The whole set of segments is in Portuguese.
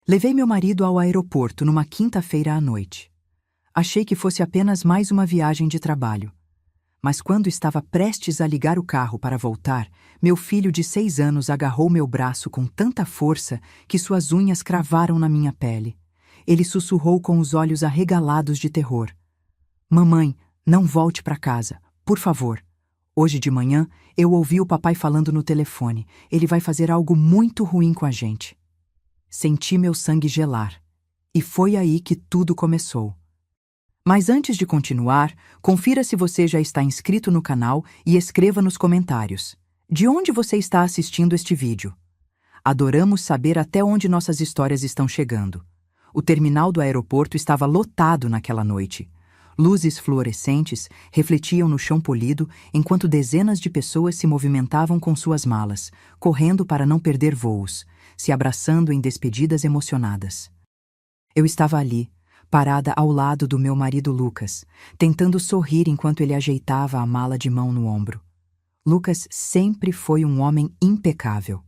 Levei meu marido ao aeroporto numa quinta-feira à noite. Achei que fosse apenas mais uma viagem de trabalho. Mas quando estava prestes a ligar o carro para voltar, meu filho de 6 anos agarrou meu braço com tanta força que suas unhas cravaram na minha pele. Ele sussurrou com os olhos arregalados de terror. Mamãe, não volte para casa, por favor. Hoje de manhã, eu ouvi o papai falando no telefone. Ele vai fazer algo muito ruim com a gente. Senti meu sangue gelar. E foi aí que tudo começou. Mas antes de continuar, confira se você já está inscrito no canal e escreva nos comentários. De onde você está assistindo este vídeo? Adoramos saber até onde nossas histórias estão chegando. O terminal do aeroporto estava lotado naquela noite. Luzes fluorescentes refletiam no chão polido enquanto dezenas de pessoas se movimentavam com suas malas, correndo para não perder voos, se abraçando em despedidas emocionadas. Eu estava ali, parada ao lado do meu marido Lucas, tentando sorrir enquanto ele ajeitava a mala de mão no ombro. Lucas sempre foi um homem impecável.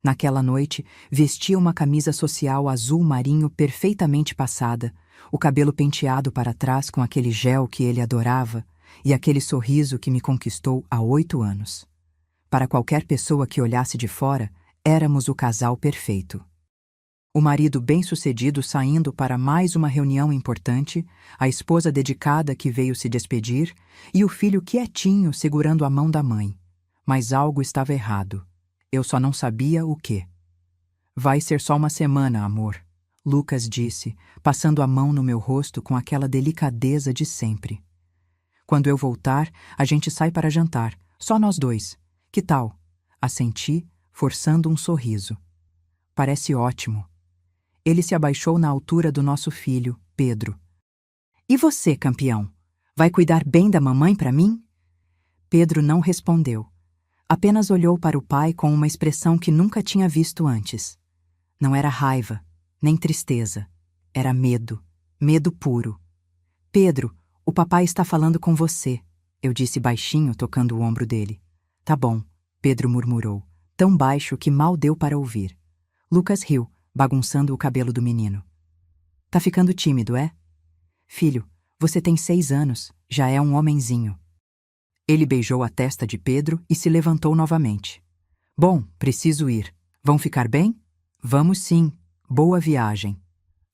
Naquela noite, vestia uma camisa social azul marinho perfeitamente passada, o cabelo penteado para trás com aquele gel que ele adorava e aquele sorriso que me conquistou há 8 anos. Para qualquer pessoa que olhasse de fora, éramos o casal perfeito. O marido bem-sucedido saindo para mais uma reunião importante, a esposa dedicada que veio se despedir e o filho quietinho segurando a mão da mãe. Mas algo estava errado. Eu só não sabia o quê. Vai ser só uma semana, amor, Lucas disse, passando a mão no meu rosto com aquela delicadeza de sempre. Quando eu voltar, a gente sai para jantar, só nós dois. Que tal? Assenti, forçando um sorriso. Parece ótimo. Ele se abaixou na altura do nosso filho, Pedro. E você, campeão? Vai cuidar bem da mamãe para mim? Pedro não respondeu. Apenas olhou para o pai com uma expressão que nunca tinha visto antes. Não era raiva, nem tristeza. Era medo. Medo puro. Pedro, o papai está falando com você, eu disse baixinho, tocando o ombro dele. Tá bom, Pedro murmurou, tão baixo que mal deu para ouvir. Lucas riu, bagunçando o cabelo do menino. Tá ficando tímido, é? Filho, você tem 6 anos, já é um homenzinho. Ele beijou a testa de Pedro e se levantou novamente. Bom, preciso ir. Vão ficar bem? Vamos sim. Boa viagem.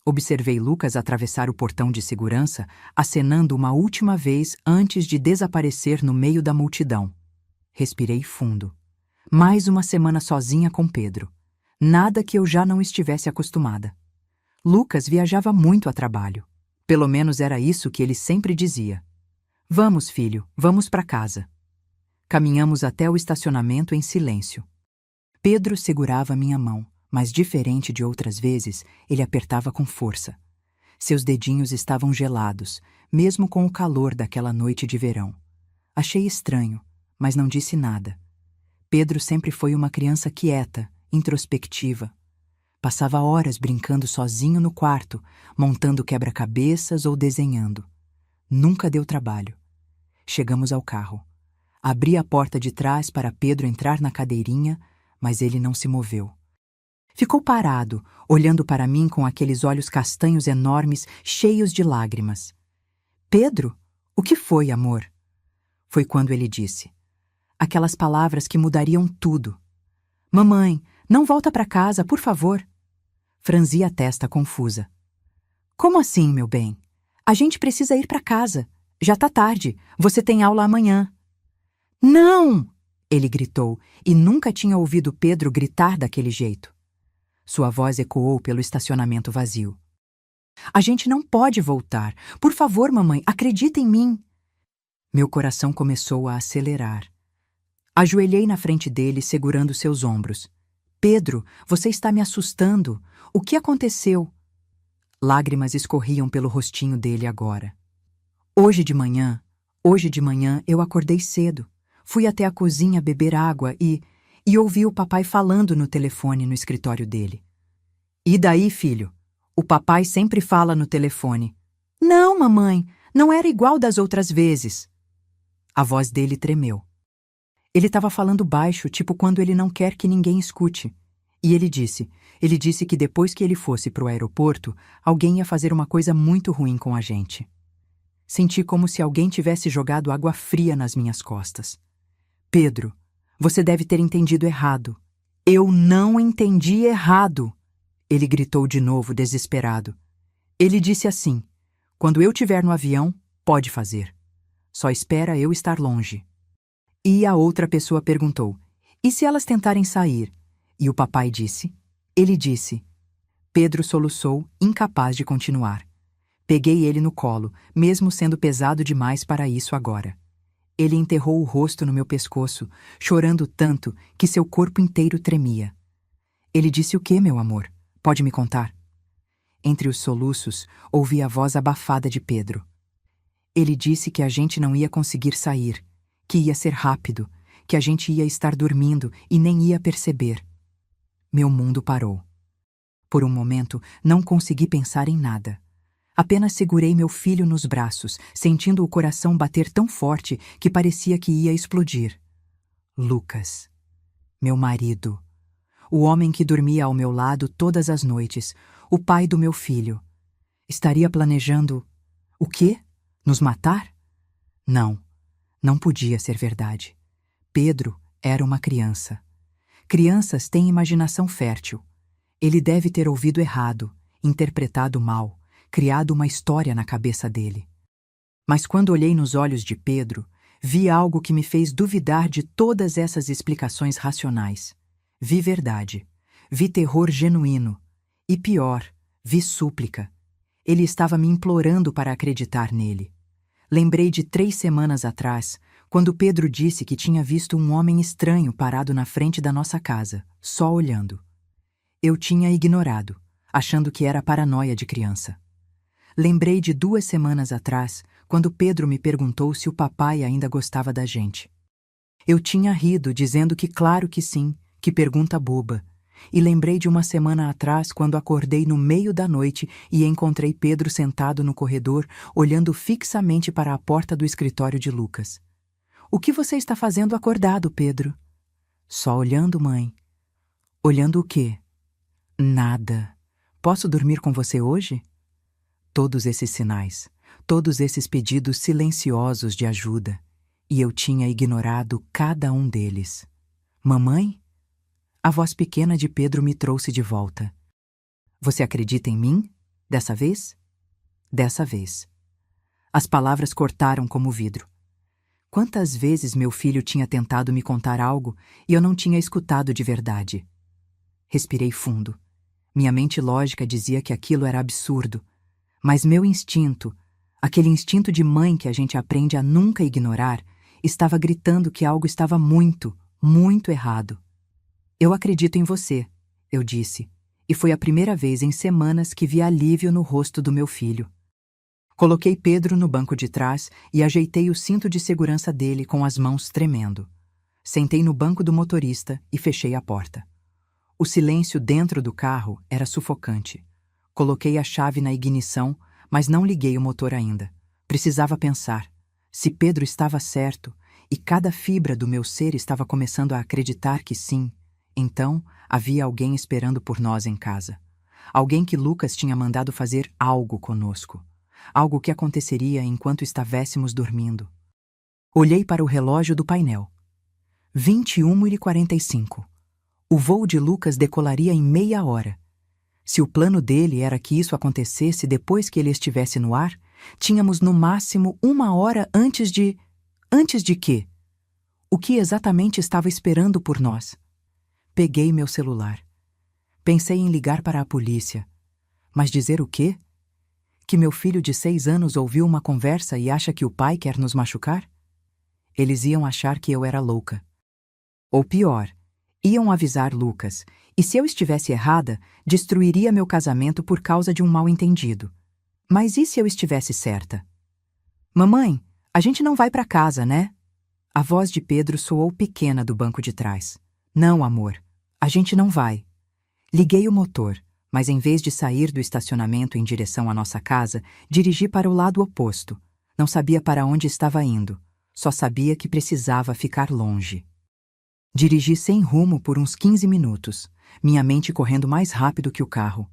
Observei Lucas atravessar o portão de segurança, acenando uma última vez antes de desaparecer no meio da multidão. Respirei fundo. Mais uma semana sozinha com Pedro. Nada que eu já não estivesse acostumada. Lucas viajava muito a trabalho. Pelo menos era isso que ele sempre dizia. Vamos, filho, vamos para casa. Caminhamos até o estacionamento em silêncio. Pedro segurava minha mão, mas diferente de outras vezes, ele apertava com força. Seus dedinhos estavam gelados, mesmo com o calor daquela noite de verão. Achei estranho, mas não disse nada. Pedro sempre foi uma criança quieta, introspectiva. Passava horas brincando sozinho no quarto, montando quebra-cabeças ou desenhando. Nunca deu trabalho. Chegamos ao carro. Abri a porta de trás para Pedro entrar na cadeirinha, mas ele não se moveu. Ficou parado, olhando para mim com aqueles olhos castanhos enormes, cheios de lágrimas. Pedro, o que foi, amor? Foi quando ele disse. Aquelas palavras que mudariam tudo. Mamãe, não volta para casa, por favor. Franzi a testa confusa. Como assim, meu bem? A gente precisa ir para casa. Já tá tarde. Você tem aula amanhã. Não! Ele gritou, e nunca tinha ouvido Pedro gritar daquele jeito. Sua voz ecoou pelo estacionamento vazio. A gente não pode voltar. Por favor, mamãe, acredita em mim. Meu coração começou a acelerar. Ajoelhei na frente dele, segurando seus ombros. Pedro, você está me assustando. O que aconteceu? Lágrimas escorriam pelo rostinho dele agora. Hoje de manhã eu acordei cedo. Fui até a cozinha beber água e ouvi o papai falando no telefone no escritório dele. E daí, filho? O papai sempre fala no telefone. Não, mamãe, não era igual das outras vezes. A voz dele tremeu. Ele estava falando baixo, tipo quando ele não quer que ninguém escute. E ele disse que depois que ele fosse para o aeroporto, alguém ia fazer uma coisa muito ruim com a gente. Senti como se alguém tivesse jogado água fria nas minhas costas. Pedro, você deve ter entendido errado. Eu não entendi errado! Ele gritou de novo, desesperado. Ele disse assim: quando eu estiver no avião, pode fazer. Só espera eu estar longe. E a outra pessoa perguntou: e se elas tentarem sair? E o papai disse. Ele disse. Pedro soluçou, incapaz de continuar. Peguei ele no colo, mesmo sendo pesado demais para isso agora. Ele enterrou o rosto no meu pescoço, chorando tanto que seu corpo inteiro tremia. Ele disse o quê, meu amor? Pode me contar? Entre os soluços, ouvi a voz abafada de Pedro. Ele disse que a gente não ia conseguir sair, que ia ser rápido, que a gente ia estar dormindo e nem ia perceber. Meu mundo parou. Por um momento, não consegui pensar em nada. Apenas segurei meu filho nos braços, sentindo o coração bater tão forte que parecia que ia explodir. Lucas. Meu marido. O homem que dormia ao meu lado todas as noites, o pai do meu filho. Estaria planejando... o quê? Nos matar? Não, não podia ser verdade. Pedro era uma criança. Crianças têm imaginação fértil. Ele deve ter ouvido errado, interpretado mal, criado uma história na cabeça dele. Mas quando olhei nos olhos de Pedro, vi algo que me fez duvidar de todas essas explicações racionais. Vi verdade, vi terror genuíno. E pior, vi súplica. Ele estava me implorando para acreditar nele. Lembrei de 3 semanas atrás, quando Pedro disse que tinha visto um homem estranho parado na frente da nossa casa, só olhando. Eu tinha ignorado, achando que era paranoia de criança. Lembrei de 2 semanas atrás, quando Pedro me perguntou se o papai ainda gostava da gente. Eu tinha rido, dizendo que claro que sim, que pergunta boba. E lembrei de 1 semana atrás, quando acordei no meio da noite e encontrei Pedro sentado no corredor, olhando fixamente para a porta do escritório de Lucas. O que você está fazendo acordado, Pedro? Só olhando, mãe. Olhando o quê? Nada. Posso dormir com você hoje? Todos esses sinais, todos esses pedidos silenciosos de ajuda, e eu tinha ignorado cada um deles. Mamãe? A voz pequena de Pedro me trouxe de volta. Você acredita em mim? Dessa vez? Dessa vez. As palavras cortaram como vidro. Quantas vezes meu filho tinha tentado me contar algo e eu não tinha escutado de verdade? Respirei fundo. Minha mente lógica dizia que aquilo era absurdo. Mas meu instinto, aquele instinto de mãe que a gente aprende a nunca ignorar, estava gritando que algo estava muito, muito errado. Eu acredito em você, eu disse, e foi a primeira vez em semanas que vi alívio no rosto do meu filho. Coloquei Pedro no banco de trás e ajeitei o cinto de segurança dele com as mãos tremendo. Sentei no banco do motorista e fechei a porta. O silêncio dentro do carro era sufocante. Coloquei a chave na ignição, mas não liguei o motor ainda. Precisava pensar. Se Pedro estava certo, e cada fibra do meu ser estava começando a acreditar que sim, então havia alguém esperando por nós em casa. Alguém que Lucas tinha mandado fazer algo conosco. Algo que aconteceria enquanto estivéssemos dormindo. Olhei para o relógio do painel. 21h45. O voo de Lucas decolaria em meia hora. Se o plano dele era que isso acontecesse depois que ele estivesse no ar, tínhamos no máximo 1 hora antes de... Antes de quê? O que exatamente estava esperando por nós? Peguei meu celular. Pensei em ligar para a polícia. Mas dizer o quê? Que meu filho de 6 anos ouviu uma conversa e acha que o pai quer nos machucar? Eles iam achar que eu era louca. Ou pior, iam avisar Lucas, e se eu estivesse errada, destruiria meu casamento por causa de um mal-entendido. Mas e se eu estivesse certa? Mamãe, a gente não vai para casa, né? A voz de Pedro soou pequena do banco de trás. Não, amor, a gente não vai. Liguei o motor, mas em vez de sair do estacionamento em direção à nossa casa, dirigi para o lado oposto. Não sabia para onde estava indo, só sabia que precisava ficar longe. Dirigi sem rumo por uns 15 minutos, minha mente correndo mais rápido que o carro.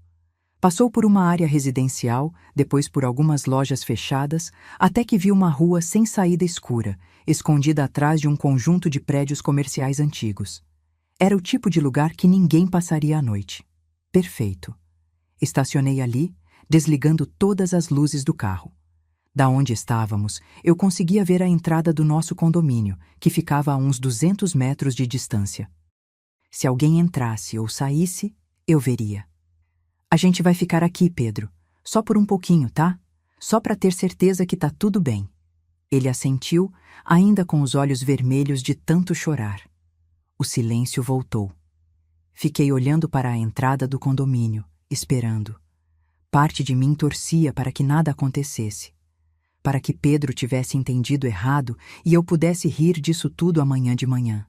Passou por uma área residencial, depois por algumas lojas fechadas, até que vi uma rua sem saída escura, escondida atrás de um conjunto de prédios comerciais antigos. Era o tipo de lugar que ninguém passaria à noite. Perfeito. Estacionei ali, desligando todas as luzes do carro. Da onde estávamos, eu conseguia ver a entrada do nosso condomínio, que ficava a uns 200 metros de distância. Se alguém entrasse ou saísse, eu veria. A gente vai ficar aqui, Pedro. Só por um pouquinho, tá? Só para ter certeza que tá tudo bem. Ele assentiu, ainda com os olhos vermelhos de tanto chorar. O silêncio voltou. Fiquei olhando para a entrada do condomínio, esperando. Parte de mim torcia para que nada acontecesse. Para que Pedro tivesse entendido errado e eu pudesse rir disso tudo amanhã de manhã.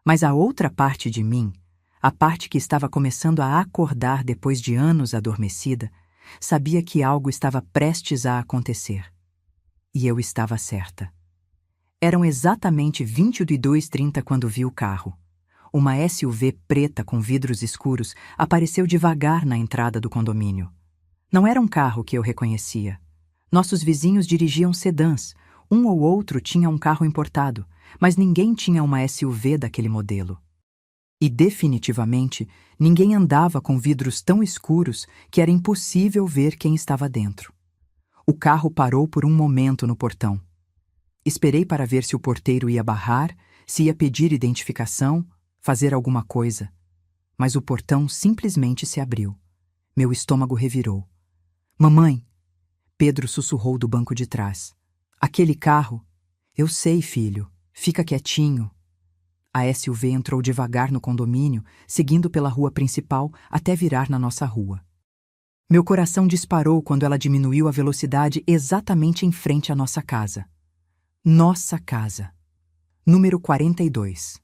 Mas a outra parte de mim, a parte que estava começando a acordar depois de anos adormecida, sabia que algo estava prestes a acontecer. E eu estava certa. Eram exatamente 22h30 quando vi o carro. Uma SUV preta com vidros escuros apareceu devagar na entrada do condomínio. Não era um carro que eu reconhecia. Nossos vizinhos dirigiam sedãs, um ou outro tinha um carro importado, mas ninguém tinha uma SUV daquele modelo. E definitivamente, ninguém andava com vidros tão escuros que era impossível ver quem estava dentro. O carro parou por um momento no portão. Esperei para ver se o porteiro ia barrar, se ia pedir identificação, fazer alguma coisa. Mas o portão simplesmente se abriu. Meu estômago revirou. Mamãe! Pedro sussurrou do banco de trás. Aquele carro? Eu sei, filho. Fica quietinho. A SUV entrou devagar no condomínio, seguindo pela rua principal até virar na nossa rua. Meu coração disparou quando ela diminuiu a velocidade exatamente em frente à nossa casa. Nossa casa. Número 42.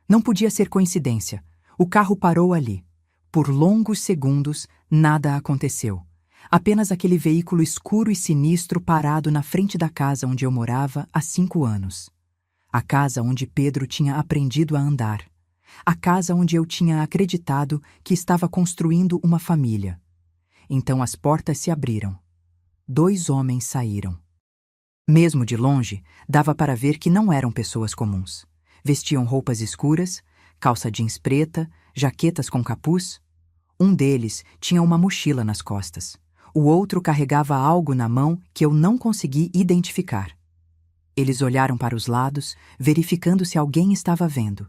Não podia ser coincidência. O carro parou ali. Por longos segundos, nada aconteceu. Apenas aquele veículo escuro e sinistro parado na frente da casa onde eu morava há 5 anos. A casa onde Pedro tinha aprendido a andar. A casa onde eu tinha acreditado que estava construindo uma família. Então as portas se abriram. 2 homens saíram. Mesmo de longe, dava para ver que não eram pessoas comuns. Vestiam roupas escuras, calça jeans preta, jaquetas com capuz. Um deles tinha uma mochila nas costas. O outro carregava algo na mão que eu não consegui identificar. Eles olharam para os lados, verificando se alguém estava vendo.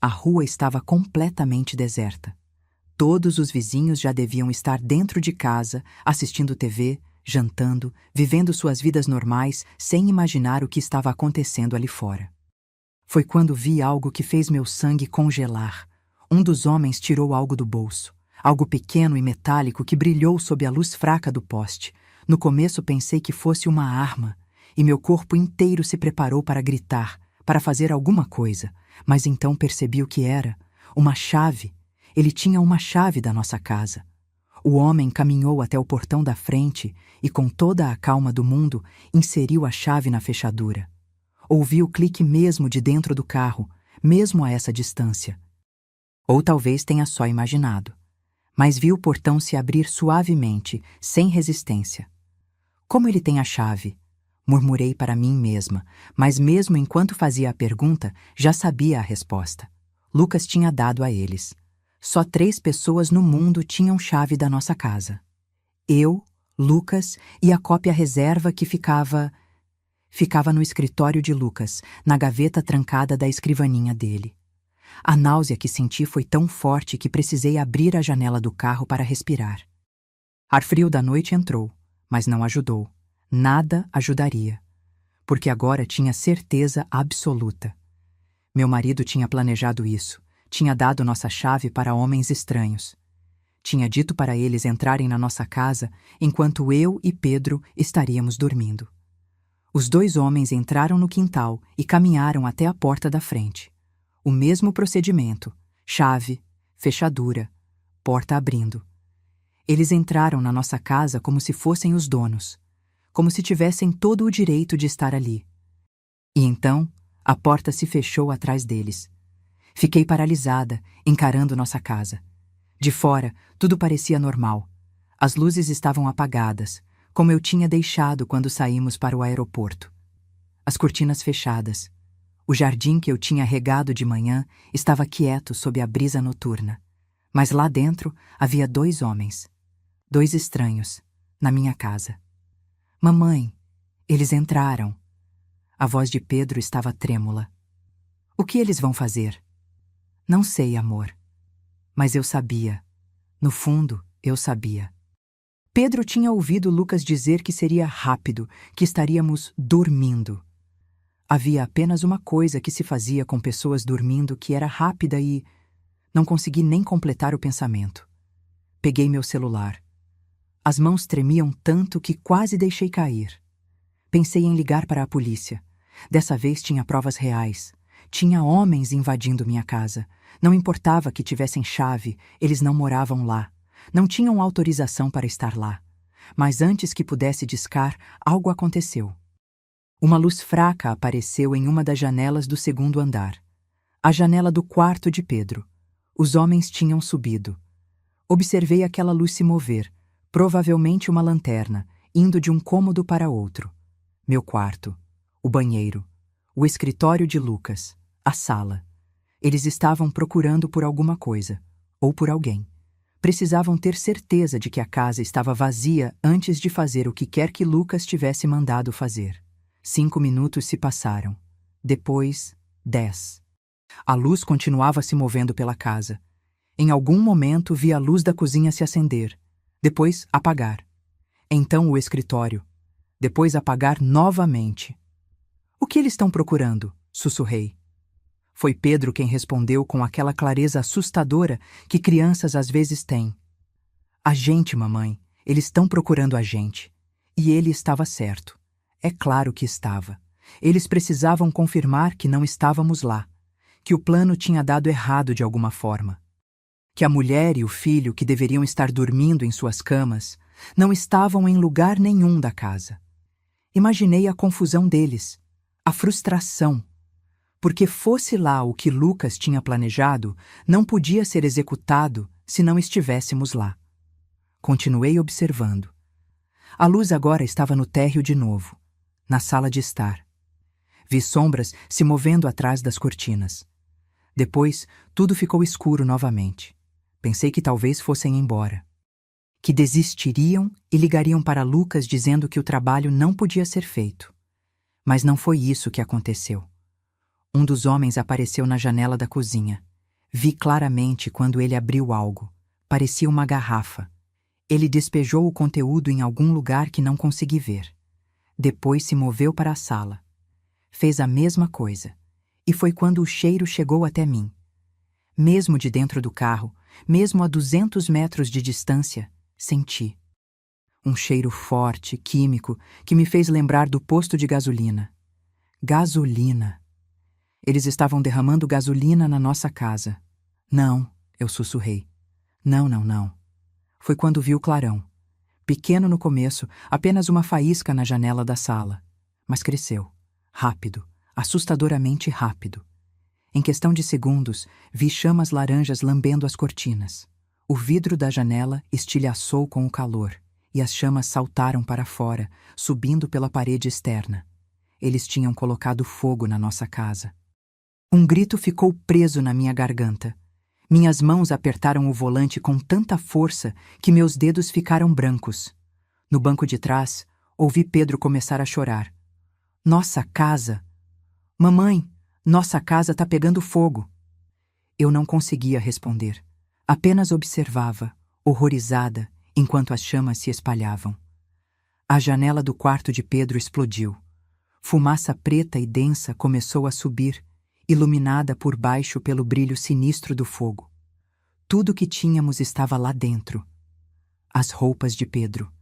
A rua estava completamente deserta. Todos os vizinhos já deviam estar dentro de casa, assistindo TV, jantando, vivendo suas vidas normais, sem imaginar o que estava acontecendo ali fora. Foi quando vi algo que fez meu sangue congelar. Um dos homens tirou algo do bolso. Algo pequeno e metálico que brilhou sob a luz fraca do poste. No começo pensei que fosse uma arma, e meu corpo inteiro se preparou para gritar, para fazer alguma coisa, mas então percebi o que era. Uma chave. Ele tinha uma chave da nossa casa. O homem caminhou até o portão da frente e, com toda a calma do mundo, inseriu a chave na fechadura. Ouvi o clique mesmo de dentro do carro, mesmo a essa distância. Ou talvez tenha só imaginado. Mas vi o portão se abrir suavemente, sem resistência. Como ele tem a chave? Murmurei para mim mesma, mas mesmo enquanto fazia a pergunta, já sabia a resposta. Lucas tinha dado a eles. Só 3 pessoas no mundo tinham chave da nossa casa. Eu, Lucas e a cópia reserva que ficava no escritório de Lucas, na gaveta trancada da escrivaninha dele. A náusea que senti foi tão forte que precisei abrir a janela do carro para respirar. Ar frio da noite entrou, mas não ajudou. Nada ajudaria. Porque agora tinha certeza absoluta. Meu marido tinha planejado isso. Tinha dado nossa chave para homens estranhos. Tinha dito para eles entrarem na nossa casa enquanto eu e Pedro estaríamos dormindo. Os 2 homens entraram no quintal e caminharam até a porta da frente. O mesmo procedimento: chave, fechadura, porta abrindo. Eles entraram na nossa casa como se fossem os donos, como se tivessem todo o direito de estar ali. E então, a porta se fechou atrás deles. Fiquei paralisada, encarando nossa casa. De fora, tudo parecia normal. As luzes estavam apagadas, como eu tinha deixado quando saímos para o aeroporto. As cortinas fechadas. O jardim que eu tinha regado de manhã estava quieto sob a brisa noturna. Mas lá dentro havia 2 homens. 2 estranhos, na minha casa. Mamãe, eles entraram. A voz de Pedro estava trêmula. O que eles vão fazer? Não sei, amor. Mas eu sabia. No fundo, eu sabia. Pedro tinha ouvido Lucas dizer que seria rápido, que estaríamos dormindo. Havia apenas uma coisa que se fazia com pessoas dormindo que era rápida e... Não consegui nem completar o pensamento. Peguei meu celular. As mãos tremiam tanto que quase deixei cair. Pensei em ligar para a polícia. Dessa vez tinha provas reais. Tinha homens invadindo minha casa. Não importava que tivessem chave, eles não moravam lá. Não tinham autorização para estar lá. Mas antes que pudesse discar, algo aconteceu. Uma luz fraca apareceu em uma das janelas do 2º andar. A janela do quarto de Pedro. Os homens tinham subido. Observei aquela luz se mover, provavelmente uma lanterna, indo de um cômodo para outro. Meu quarto, o banheiro, o escritório de Lucas, a sala. Eles estavam procurando por alguma coisa, ou por alguém. Precisavam ter certeza de que a casa estava vazia antes de fazer o que quer que Lucas tivesse mandado fazer. 5 minutos se passaram. Depois, 10. A luz continuava se movendo pela casa. Em algum momento vi a luz da cozinha se acender, depois apagar. Então o escritório. Depois apagar novamente. O que eles estão procurando? Sussurrei. Foi Pedro quem respondeu com aquela clareza assustadora que crianças às vezes têm. A gente, mamãe. Eles estão procurando a gente. E ele estava certo. É claro que estava. Eles precisavam confirmar que não estávamos lá. Que o plano tinha dado errado de alguma forma. Que a mulher e o filho, que deveriam estar dormindo em suas camas, não estavam em lugar nenhum da casa. Imaginei a confusão deles, a frustração. Porque fosse lá o que Lucas tinha planejado, não podia ser executado se não estivéssemos lá. Continuei observando. A luz agora estava no térreo de novo, na sala de estar. Vi sombras se movendo atrás das cortinas. Depois, tudo ficou escuro novamente. Pensei que talvez fossem embora. Que desistiriam e ligariam para Lucas dizendo que o trabalho não podia ser feito. Mas não foi isso que aconteceu. Um dos homens apareceu na janela da cozinha. Vi claramente quando ele abriu algo. Parecia uma garrafa. Ele despejou o conteúdo em algum lugar que não consegui ver. Depois se moveu para a sala. Fez a mesma coisa. E foi quando o cheiro chegou até mim. Mesmo de dentro do carro, mesmo a 200 metros de distância, senti. Um cheiro forte, químico, que me fez lembrar do posto de gasolina. Gasolina. Eles estavam derramando gasolina na nossa casa. Não, eu sussurrei. Não, não, não. Foi quando vi o clarão. Pequeno no começo, apenas uma faísca na janela da sala. Mas cresceu. Rápido. Assustadoramente rápido. Em questão de segundos, vi chamas laranjas lambendo as cortinas. O vidro da janela estilhaçou com o calor, e as chamas saltaram para fora, subindo pela parede externa. Eles tinham colocado fogo na nossa casa. Um grito ficou preso na minha garganta. Minhas mãos apertaram o volante com tanta força que meus dedos ficaram brancos. No banco de trás, ouvi Pedro começar a chorar. Nossa casa! Mamãe, nossa casa está pegando fogo. Eu não conseguia responder. Apenas observava, horrorizada, enquanto as chamas se espalhavam. A janela do quarto de Pedro explodiu. Fumaça preta e densa começou a subir, iluminada por baixo pelo brilho sinistro do fogo. Tudo que tínhamos estava lá dentro. As roupas de Pedro.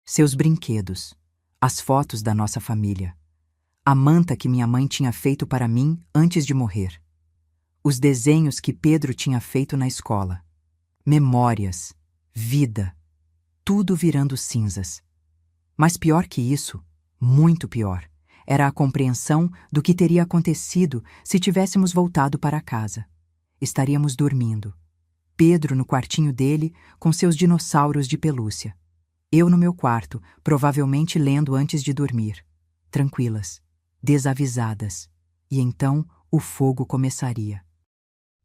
Seus brinquedos. As fotos da nossa família. A manta que minha mãe tinha feito para mim antes de morrer. Os desenhos que Pedro tinha feito na escola. Memórias. Vida. Tudo virando cinzas. Mas pior que isso, muito pior, era a compreensão do que teria acontecido se tivéssemos voltado para casa. Estaríamos dormindo. Pedro no quartinho dele, com seus dinossauros de pelúcia. Eu no meu quarto, provavelmente lendo antes de dormir. Tranquilas, desavisadas. E então o fogo começaria.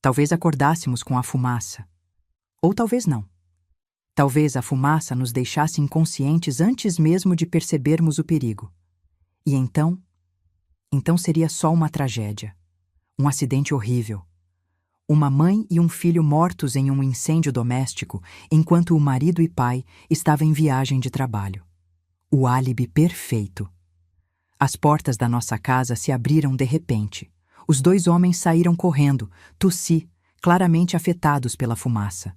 Talvez acordássemos com a fumaça. Ou talvez não. Talvez a fumaça nos deixasse inconscientes antes mesmo de percebermos o perigo. E então? Então seria só uma tragédia. Um acidente horrível. Uma mãe e um filho mortos em um incêndio doméstico, enquanto o marido e pai estavam em viagem de trabalho. O álibi perfeito. As portas da nossa casa se abriram de repente. Os dois homens saíram correndo, tossi, claramente afetados pela fumaça.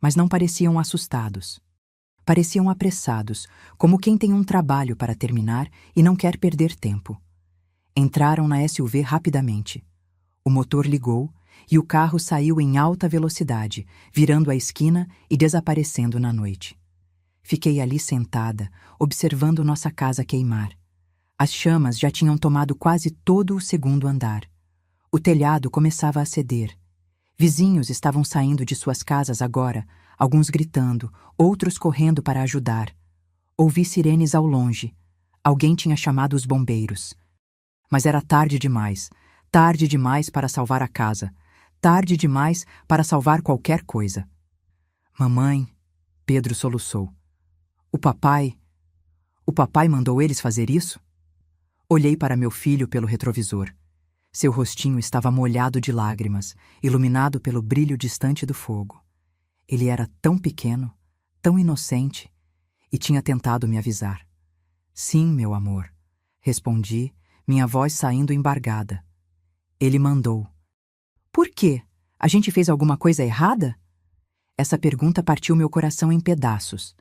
Mas não pareciam assustados. Pareciam apressados, como quem tem um trabalho para terminar e não quer perder tempo. Entraram na SUV rapidamente. O motor ligou e o carro saiu em alta velocidade, virando a esquina e desaparecendo na noite. Fiquei ali sentada, observando nossa casa queimar. As chamas já tinham tomado quase todo o segundo andar. O telhado começava a ceder. Vizinhos estavam saindo de suas casas agora, alguns gritando, outros correndo para ajudar. Ouvi sirenes ao longe. Alguém tinha chamado os bombeiros. Mas era tarde demais para salvar a casa, tarde demais para salvar qualquer coisa. Mamãe, Pedro soluçou. O papai mandou eles fazer isso? Olhei para meu filho pelo retrovisor. Seu rostinho estava molhado de lágrimas, iluminado pelo brilho distante do fogo. Ele era tão pequeno, tão inocente, e tinha tentado me avisar. Sim, meu amor, respondi, minha voz saindo embargada. Ele mandou. Por quê? A gente fez alguma coisa errada? Essa pergunta partiu meu coração em pedaços.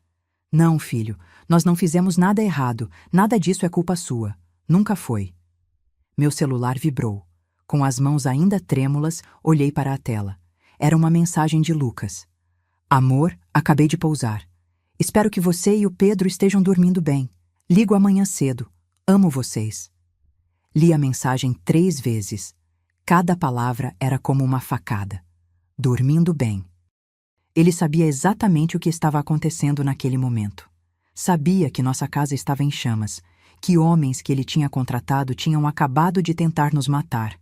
Não, filho, nós não fizemos nada errado, nada disso é culpa sua. Nunca foi. Meu celular vibrou. Com as mãos ainda trêmulas, olhei para a tela. Era uma mensagem de Lucas. Amor, acabei de pousar. Espero que você e o Pedro estejam dormindo bem. Ligo amanhã cedo. Amo vocês. Li a mensagem 3 vezes. Cada palavra era como uma facada. Dormindo bem. Ele sabia exatamente o que estava acontecendo naquele momento. Sabia que nossa casa estava em chamas, que homens que ele tinha contratado tinham acabado de tentar nos matar.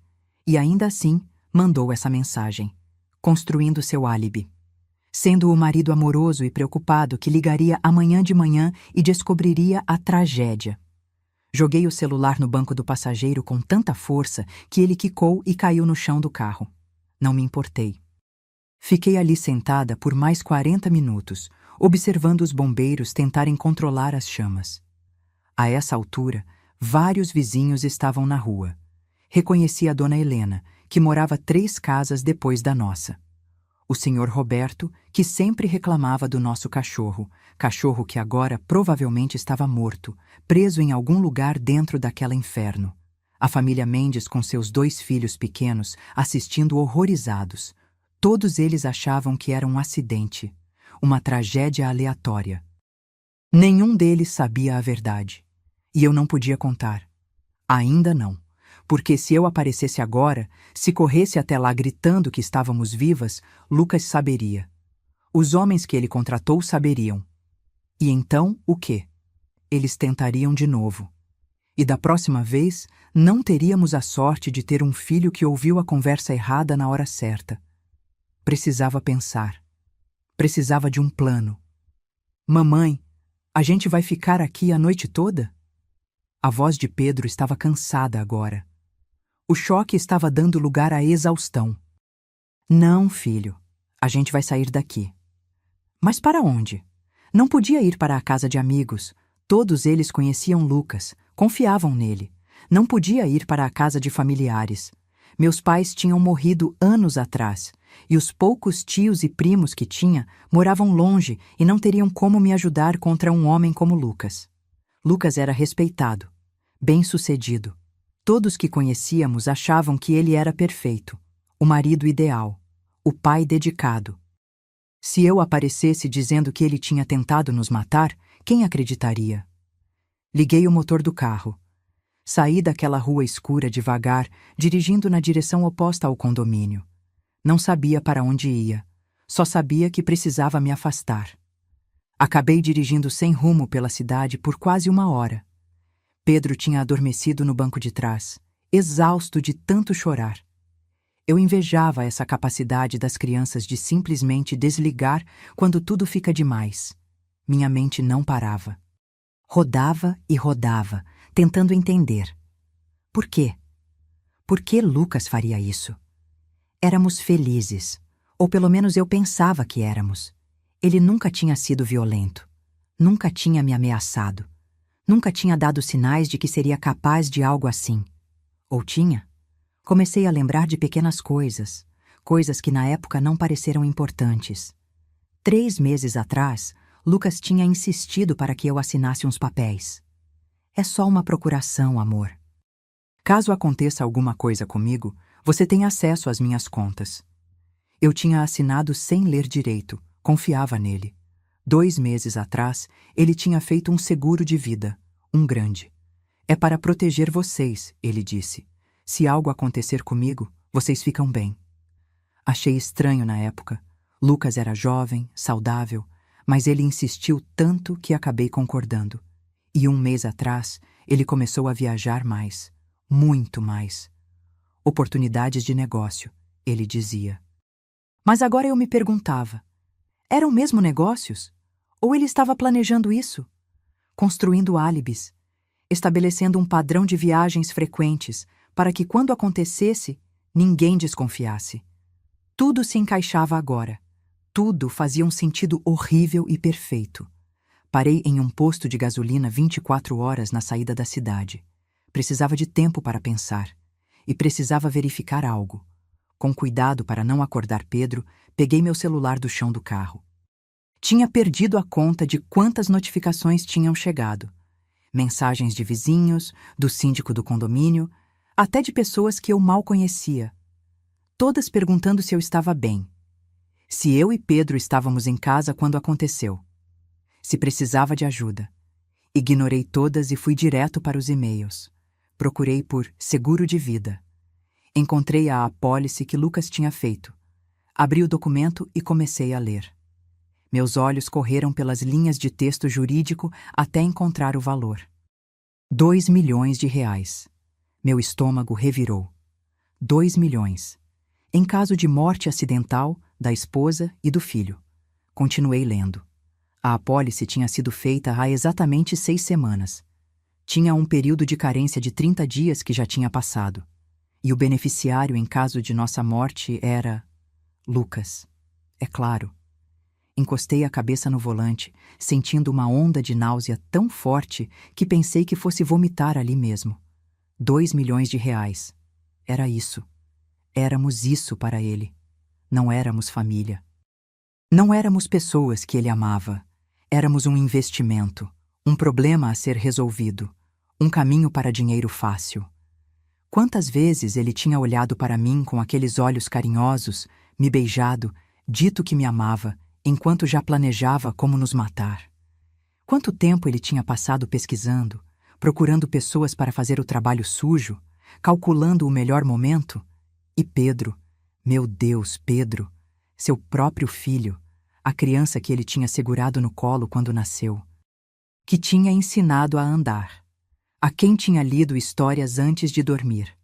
E ainda assim, mandou essa mensagem, construindo seu álibi. Sendo o marido amoroso e preocupado que ligaria amanhã de manhã e descobriria a tragédia. Joguei o celular no banco do passageiro com tanta força que ele quicou e caiu no chão do carro. Não me importei. Fiquei ali sentada por mais 40 minutos, observando os bombeiros tentarem controlar as chamas. A essa altura, vários vizinhos estavam na rua. Reconheci a dona Helena, que morava 3 casas depois da nossa. O senhor Roberto, que sempre reclamava do nosso cachorro que agora provavelmente estava morto, preso em algum lugar dentro daquela inferno. A família Mendes com seus 2 filhos pequenos, assistindo horrorizados. Todos eles achavam que era um acidente, uma tragédia aleatória. Nenhum deles sabia a verdade. E eu não podia contar. Ainda não. Porque se eu aparecesse agora, se corresse até lá gritando que estávamos vivas, Lucas saberia. Os homens que ele contratou saberiam. E então, o quê? Eles tentariam de novo. E da próxima vez, não teríamos a sorte de ter um filho que ouviu a conversa errada na hora certa. Precisava pensar. Precisava de um plano. Mamãe, a gente vai ficar aqui a noite toda? A voz de Pedro estava cansada agora. O choque estava dando lugar à exaustão. Não, filho, a gente vai sair daqui. Mas para onde? Não podia ir para a casa de amigos. Todos eles conheciam Lucas, confiavam nele. Não podia ir para a casa de familiares. Meus pais tinham morrido anos atrás, e os poucos tios e primos que tinha moravam longe e não teriam como me ajudar contra um homem como Lucas. Lucas era respeitado, bem-sucedido. Todos que conhecíamos achavam que ele era perfeito, o marido ideal, o pai dedicado. Se eu aparecesse dizendo que ele tinha tentado nos matar, quem acreditaria? Liguei o motor do carro. Saí daquela rua escura devagar, dirigindo na direção oposta ao condomínio. Não sabia para onde ia, só sabia que precisava me afastar. Acabei dirigindo sem rumo pela cidade por quase 1 hora. Pedro tinha adormecido no banco de trás, exausto de tanto chorar. Eu invejava essa capacidade das crianças de simplesmente desligar quando tudo fica demais. Minha mente não parava. Rodava e rodava, tentando entender. Por quê? Por que Lucas faria isso? Éramos felizes, ou pelo menos eu pensava que éramos. Ele nunca tinha sido violento, nunca tinha me ameaçado, nunca tinha dado sinais de que seria capaz de algo assim. Ou tinha? Comecei a lembrar de pequenas coisas, coisas que na época não pareceram importantes. 3 meses atrás, Lucas tinha insistido para que eu assinasse uns papéis. É só uma procuração, amor. Caso aconteça alguma coisa comigo, você tem acesso às minhas contas. Eu tinha assinado sem ler direito, confiava nele. 2 meses atrás, ele tinha feito um seguro de vida, um grande. É para proteger vocês, ele disse. Se algo acontecer comigo, vocês ficam bem. Achei estranho na época. Lucas era jovem, saudável, mas ele insistiu tanto que acabei concordando. E 1 mês atrás, ele começou a viajar mais, muito mais. Oportunidades de negócio, ele dizia. Mas agora eu me perguntava, eram mesmo negócios? Ou ele estava planejando isso? Construindo álibis, estabelecendo um padrão de viagens frequentes para que quando acontecesse, ninguém desconfiasse. Tudo se encaixava agora. Tudo fazia um sentido horrível e perfeito. Parei em um posto de gasolina 24 horas na saída da cidade. Precisava de tempo para pensar. E precisava verificar algo. Com cuidado para não acordar Pedro, peguei meu celular do chão do carro. Tinha perdido a conta de quantas notificações tinham chegado. Mensagens de vizinhos, do síndico do condomínio, até de pessoas que eu mal conhecia. Todas perguntando se eu estava bem. Se eu e Pedro estávamos em casa quando aconteceu. Se precisava de ajuda. Ignorei todas e fui direto para os e-mails. Procurei por seguro de vida. Encontrei a apólice que Lucas tinha feito. Abri o documento e comecei a ler. Meus olhos correram pelas linhas de texto jurídico até encontrar o valor. 2 milhões de reais. Meu estômago revirou. 2 milhões. Em caso de morte acidental da esposa e do filho. Continuei lendo. A apólice tinha sido feita há exatamente 6 semanas. Tinha um período de carência de 30 dias que já tinha passado. E o beneficiário em caso de nossa morte era... Lucas. É claro. Encostei a cabeça no volante, sentindo uma onda de náusea tão forte que pensei que fosse vomitar ali mesmo. 2 milhões de reais. Era isso. Éramos isso para ele. Não éramos família. Não éramos pessoas que ele amava. Éramos um investimento, um problema a ser resolvido, um caminho para dinheiro fácil. Quantas vezes ele tinha olhado para mim com aqueles olhos carinhosos, me beijado, dito que me amava, enquanto já planejava como nos matar. Quanto tempo ele tinha passado pesquisando, procurando pessoas para fazer o trabalho sujo, calculando o melhor momento? E Pedro, meu Deus, Pedro, seu próprio filho, a criança que ele tinha segurado no colo quando nasceu, que tinha ensinado a andar, a quem tinha lido histórias antes de dormir.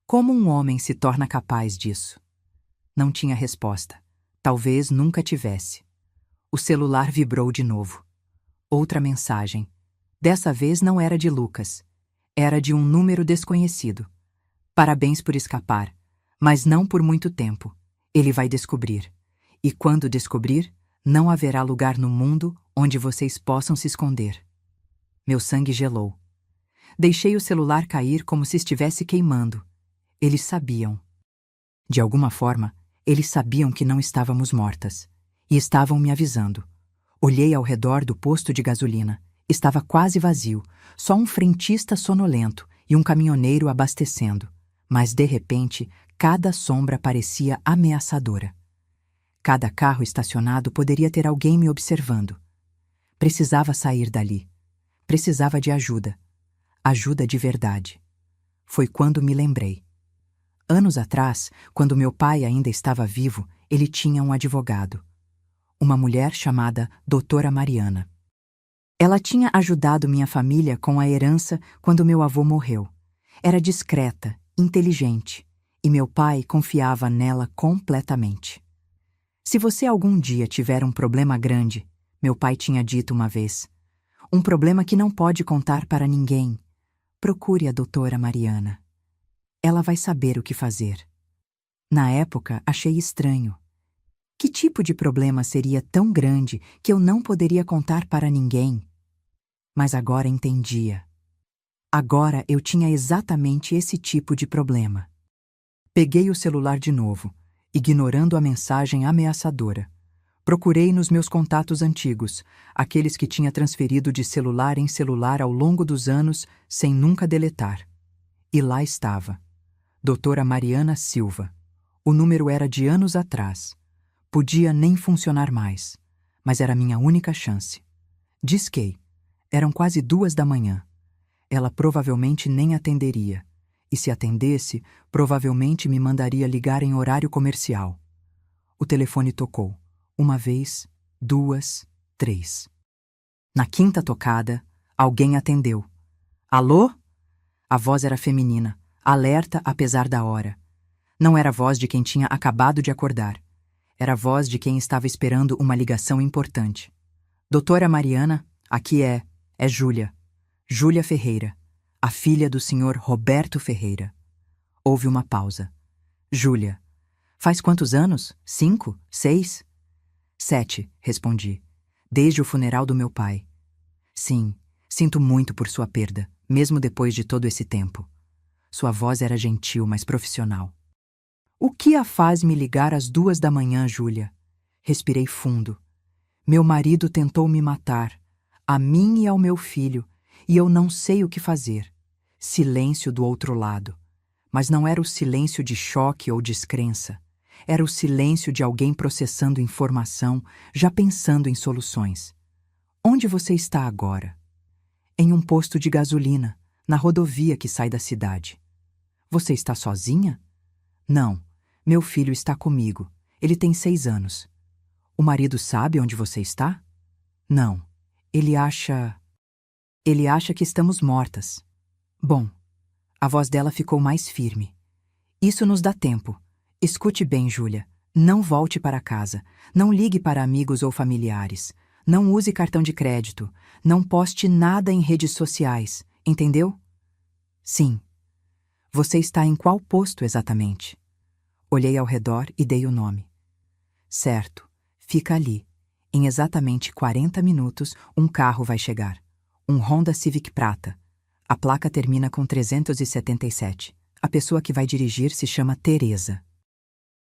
Como um homem se torna capaz disso? Não tinha resposta. Talvez nunca tivesse. O celular vibrou de novo. Outra mensagem. Dessa vez não era de Lucas. Era de um número desconhecido. Parabéns por escapar, mas não por muito tempo. Ele vai descobrir. E quando descobrir, não haverá lugar no mundo onde vocês possam se esconder. Meu sangue gelou. Deixei o celular cair como se estivesse queimando. Eles sabiam. De alguma forma, eles sabiam que não estávamos mortas. E estavam me avisando. Olhei ao redor do posto de gasolina. Estava quase vazio, só um frentista sonolento e um caminhoneiro abastecendo. Mas, de repente, cada sombra parecia ameaçadora. Cada carro estacionado poderia ter alguém me observando. Precisava sair dali. Precisava de ajuda. Ajuda de verdade. Foi quando me lembrei. Anos atrás, quando meu pai ainda estava vivo, ele tinha um advogado. Uma mulher chamada Doutora Mariana. Ela tinha ajudado minha família com a herança quando meu avô morreu. Era discreta, inteligente, e meu pai confiava nela completamente. Se você algum dia tiver um problema grande, meu pai tinha dito uma vez, um problema que não pode contar para ninguém, procure a doutora Mariana. Ela vai saber o que fazer. Na época, achei estranho. Que tipo de problema seria tão grande que eu não poderia contar para ninguém? Mas agora entendia. Agora eu tinha exatamente esse tipo de problema. Peguei o celular de novo, ignorando a mensagem ameaçadora. Procurei nos meus contatos antigos, aqueles que tinha transferido de celular em celular ao longo dos anos sem nunca deletar. E lá estava. Doutora Mariana Silva. O número era de anos atrás. Podia nem funcionar mais, mas era minha única chance. Disquei. Eram quase 2 da manhã. Ela provavelmente nem atenderia. E se atendesse, provavelmente me mandaria ligar em horário comercial. O telefone tocou. 1 vez, 2, 3. Na quinta tocada, alguém atendeu. Alô? A voz era feminina, alerta apesar da hora. Não era a voz de quem tinha acabado de acordar. Era a voz de quem estava esperando uma ligação importante. Doutora Mariana, aqui é Júlia. Júlia Ferreira, a filha do senhor Roberto Ferreira. Houve uma pausa. Júlia. Faz quantos anos? 5? 6? 7, respondi. Desde o funeral do meu pai. Sim, sinto muito por sua perda, mesmo depois de todo esse tempo. Sua voz era gentil, mas profissional. O que a faz me ligar às 2 da manhã, Júlia? Respirei fundo. Meu marido tentou me matar, a mim e ao meu filho, e eu não sei o que fazer. Silêncio do outro lado. Mas não era o silêncio de choque ou descrença. Era o silêncio de alguém processando informação, já pensando em soluções. Onde você está agora? Em um posto de gasolina, na rodovia que sai da cidade. Você está sozinha? Não, meu filho está comigo. Ele tem 6 anos. O marido sabe onde você está? Não. Ele acha que estamos mortas. Bom, a voz dela ficou mais firme. Isso nos dá tempo. Escute bem, Júlia. Não volte para casa. Não ligue para amigos ou familiares. Não use cartão de crédito. Não poste nada em redes sociais. Entendeu? Sim. Você está em qual posto exatamente? Olhei ao redor e dei o nome. Certo. Fica ali. Em exatamente 40 minutos, um carro vai chegar. Um Honda Civic prata. A placa termina com 377. A pessoa que vai dirigir se chama Teresa.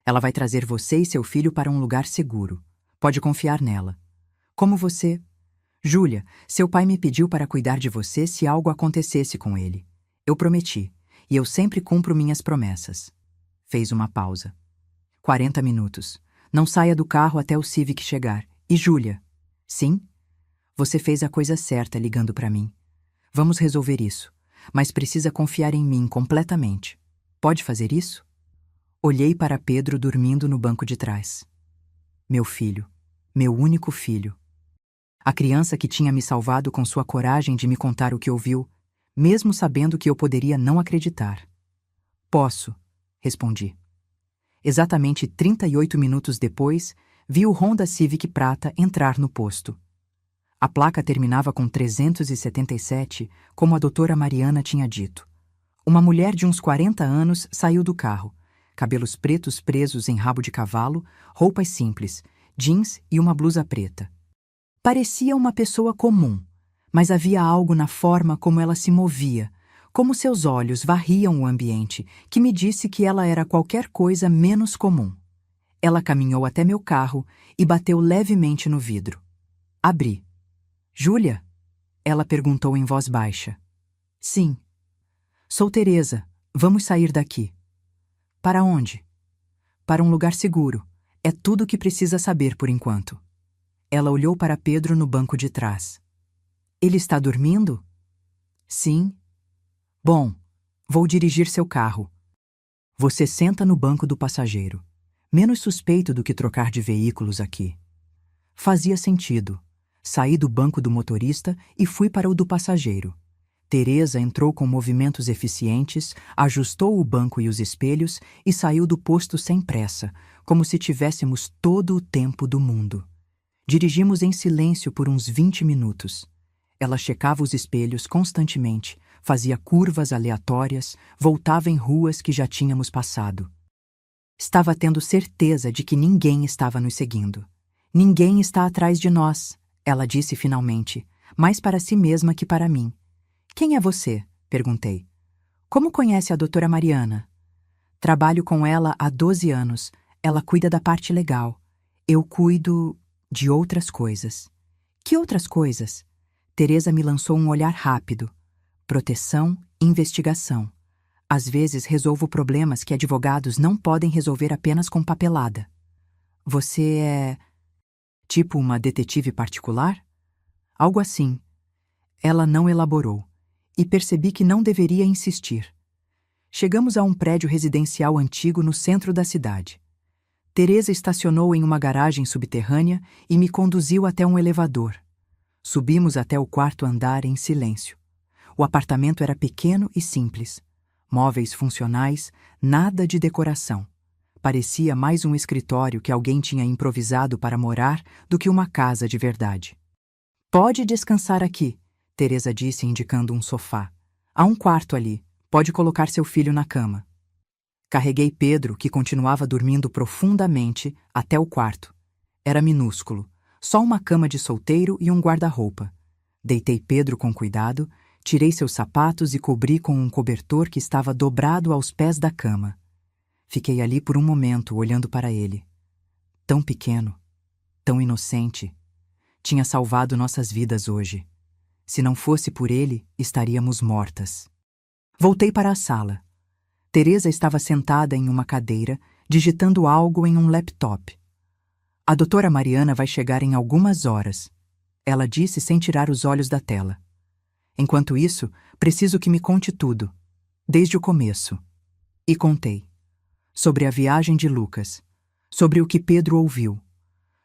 Ela vai trazer você e seu filho para um lugar seguro. Pode confiar nela. Como você... Júlia, seu pai me pediu para cuidar de você se algo acontecesse com ele. Eu prometi, e eu sempre cumpro minhas promessas. Fez uma pausa. 40 minutos. Não saia do carro até o Civic chegar. E Júlia? Sim? Você fez a coisa certa ligando para mim. Vamos resolver isso, mas precisa confiar em mim completamente. Pode fazer isso? Olhei para Pedro dormindo no banco de trás. Meu filho. Meu único filho. A criança que tinha me salvado com sua coragem de me contar o que ouviu, mesmo sabendo que eu poderia não acreditar. Posso, respondi. Exatamente 38 minutos depois, vi o Honda Civic prata entrar no posto. A placa terminava com 377, como a doutora Mariana tinha dito. Uma mulher de uns 40 anos saiu do carro, cabelos pretos presos em rabo de cavalo, roupas simples, jeans e uma blusa preta. Parecia uma pessoa comum, mas havia algo na forma como ela se movia, como seus olhos varriam o ambiente, que me disse que ela era qualquer coisa menos comum. Ela caminhou até meu carro e bateu levemente no vidro. Abri. Júlia? Ela perguntou em voz baixa. Sim. Sou Teresa. Vamos sair daqui. Para onde? Para um lugar seguro. É tudo o que precisa saber por enquanto. Ela olhou para Pedro no banco de trás. Ele está dormindo? Sim. Bom, vou dirigir seu carro. Você senta no banco do passageiro. Menos suspeito do que trocar de veículos aqui. Fazia sentido. Saí do banco do motorista e fui para o do passageiro. Teresa entrou com movimentos eficientes, ajustou o banco e os espelhos e saiu do posto sem pressa, como se tivéssemos todo o tempo do mundo. Dirigimos em silêncio por uns 20 minutos. Ela checava os espelhos constantemente, fazia curvas aleatórias, voltava em ruas que já tínhamos passado. Estava tendo certeza de que ninguém estava nos seguindo. Ninguém está atrás de nós, ela disse finalmente, mais para si mesma que para mim. Quem é você? Perguntei. Como conhece a doutora Mariana? Trabalho com ela há 12 anos. Ela cuida da parte legal. Eu cuido de outras coisas. Que outras coisas? Teresa me lançou um olhar rápido. Proteção, investigação. Às vezes resolvo problemas que advogados não podem resolver apenas com papelada. Você é... tipo uma detetive particular? Algo assim. Ela não elaborou. E percebi que não deveria insistir. Chegamos a um prédio residencial antigo no centro da cidade. Teresa estacionou em uma garagem subterrânea e me conduziu até um elevador. Subimos até o quarto andar em silêncio. O apartamento era pequeno e simples. Móveis funcionais, nada de decoração. Parecia mais um escritório que alguém tinha improvisado para morar do que uma casa de verdade. Pode descansar aqui, Teresa disse indicando um sofá. Há um quarto ali. Pode colocar seu filho na cama. Carreguei Pedro, que continuava dormindo profundamente, até o quarto. Era minúsculo. Só uma cama de solteiro e um guarda-roupa. Deitei Pedro com cuidado, tirei seus sapatos e cobri com um cobertor que estava dobrado aos pés da cama. Fiquei ali por um momento, olhando para ele. Tão pequeno, tão inocente. Tinha salvado nossas vidas hoje. Se não fosse por ele, estaríamos mortas. Voltei para a sala. Teresa estava sentada em uma cadeira, digitando algo em um laptop. A doutora Mariana vai chegar em algumas horas, ela disse sem tirar os olhos da tela. Enquanto isso, preciso que me conte tudo, desde o começo. E contei. Sobre a viagem de Lucas, sobre o que Pedro ouviu,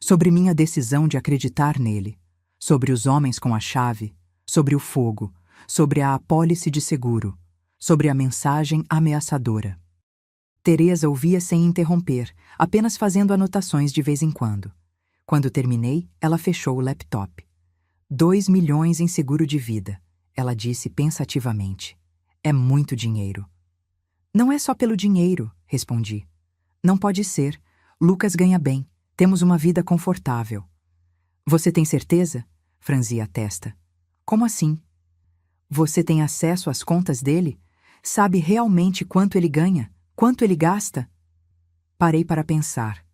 sobre minha decisão de acreditar nele, sobre os homens com a chave, sobre o fogo, sobre a apólice de seguro, sobre a mensagem ameaçadora. Teresa ouvia sem interromper, apenas fazendo anotações de vez em quando. Quando terminei, ela fechou o laptop. 2 milhões em seguro de vida, ela disse pensativamente. É muito dinheiro. Não é só pelo dinheiro, respondi. Não pode ser. Lucas ganha bem. Temos uma vida confortável. Você tem certeza? Franzi a testa. Como assim? Você tem acesso às contas dele? Sabe realmente quanto ele ganha? Quanto ele gasta? Parei para pensar.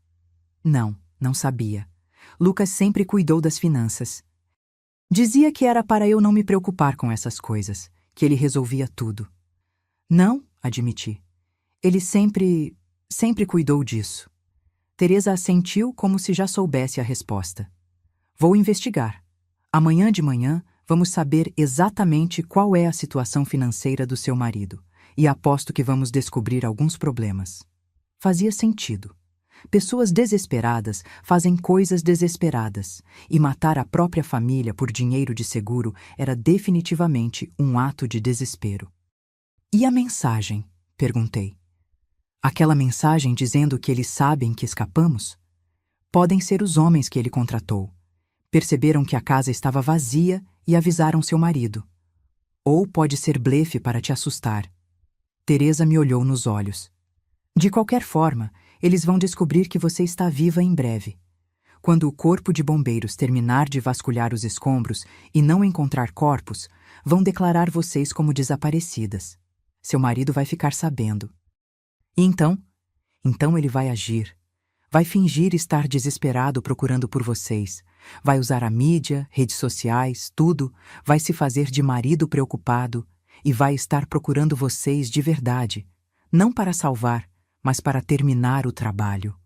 Não, não sabia. Lucas sempre cuidou das finanças. Dizia que era para eu não me preocupar com essas coisas, que ele resolvia tudo. Não, admiti. Ele sempre cuidou disso. Teresa assentiu como se já soubesse a resposta. Vou investigar. Amanhã de manhã, vamos saber exatamente qual é a situação financeira do seu marido, e aposto que vamos descobrir alguns problemas. Fazia sentido. Pessoas desesperadas fazem coisas desesperadas, e matar a própria família por dinheiro de seguro era definitivamente um ato de desespero. E a mensagem? Perguntei. Aquela mensagem dizendo que eles sabem que escapamos? Podem ser os homens que ele contratou. Perceberam que a casa estava vazia e avisaram seu marido. Ou pode ser blefe para te assustar. Teresa me olhou nos olhos. De qualquer forma, eles vão descobrir que você está viva em breve. Quando o corpo de bombeiros terminar de vasculhar os escombros e não encontrar corpos, vão declarar vocês como desaparecidas. Seu marido vai ficar sabendo. E então? Então ele vai agir. Vai fingir estar desesperado procurando por vocês. Vai usar a mídia, redes sociais, tudo. Vai se fazer de marido preocupado e vai estar procurando vocês de verdade. Não para salvar, mas para terminar o trabalho.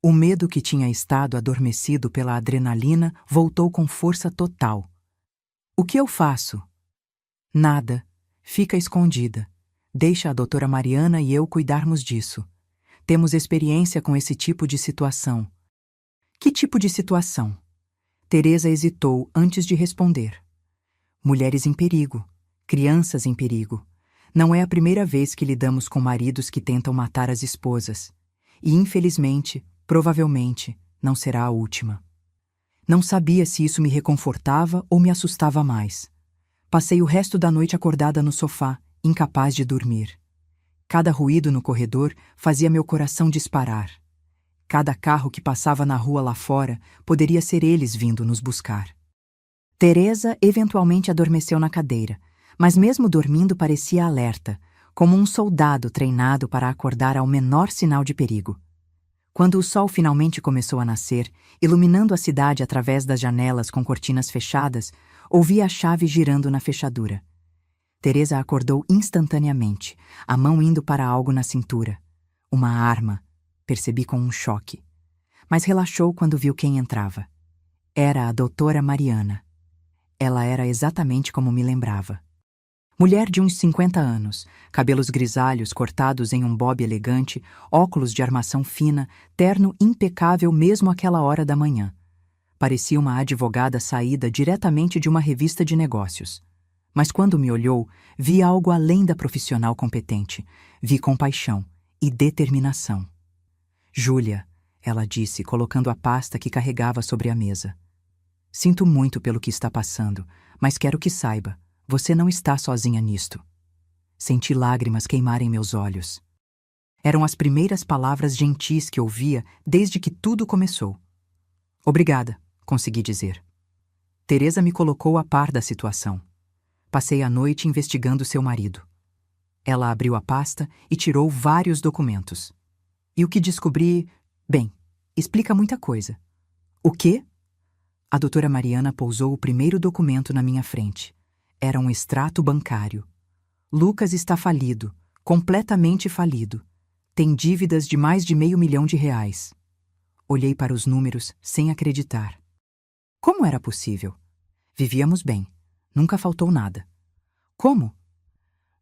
O medo que tinha estado adormecido pela adrenalina voltou com força total. O que eu faço? Nada. Fica escondida. Deixa a doutora Mariana e eu cuidarmos disso. Temos experiência com esse tipo de situação. Que tipo de situação? Teresa hesitou antes de responder. Mulheres em perigo, crianças em perigo. Não é a primeira vez que lidamos com maridos que tentam matar as esposas. E, infelizmente, provavelmente, não será a última. Não sabia se isso me reconfortava ou me assustava mais. Passei o resto da noite acordada no sofá, incapaz de dormir. Cada ruído no corredor fazia meu coração disparar. Cada carro que passava na rua lá fora poderia ser eles vindo nos buscar. Teresa eventualmente adormeceu na cadeira, mas mesmo dormindo parecia alerta, como um soldado treinado para acordar ao menor sinal de perigo. Quando o sol finalmente começou a nascer, iluminando a cidade através das janelas com cortinas fechadas, ouvi a chave girando na fechadura. Teresa acordou instantaneamente, a mão indo para algo na cintura. Uma arma, percebi com um choque. Mas relaxou quando viu quem entrava. Era a doutora Mariana. Ela era exatamente como me lembrava. Mulher de uns 50 anos, cabelos grisalhos cortados em um bob elegante, óculos de armação fina, terno impecável mesmo àquela hora da manhã. Parecia uma advogada saída diretamente de uma revista de negócios. Mas quando me olhou, vi algo além da profissional competente. Vi compaixão e determinação. Júlia, ela disse, colocando a pasta que carregava sobre a mesa. Sinto muito pelo que está passando, mas quero que saiba. Você não está sozinha nisto. Senti lágrimas queimarem meus olhos. Eram as primeiras palavras gentis que ouvia desde que tudo começou. Obrigada, consegui dizer. Teresa me colocou a par da situação. Passei a noite investigando seu marido. Ela abriu a pasta e tirou vários documentos. E o que descobri... Bem, explica muita coisa. O quê? A doutora Mariana pousou o primeiro documento na minha frente. Era um extrato bancário. Lucas está falido, completamente falido. Tem dívidas de mais de R$500 mil. Olhei para os números sem acreditar. Como era possível? Vivíamos bem. Nunca faltou nada. Como?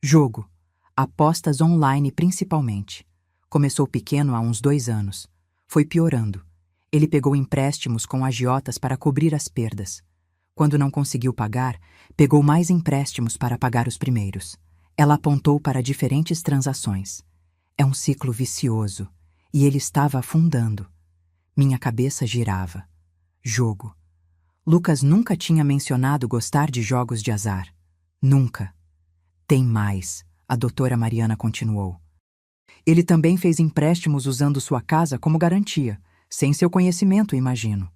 Jogo. Apostas online principalmente. Começou pequeno há uns 2 anos. Foi piorando. Ele pegou empréstimos com agiotas para cobrir as perdas. Quando não conseguiu pagar, pegou mais empréstimos para pagar os primeiros. Ela apontou para diferentes transações. É um ciclo vicioso, e ele estava afundando. Minha cabeça girava. Jogo. Lucas nunca tinha mencionado gostar de jogos de azar. Nunca. Tem mais, a doutora Mariana continuou. Ele também fez empréstimos usando sua casa como garantia, sem seu conhecimento, imagino.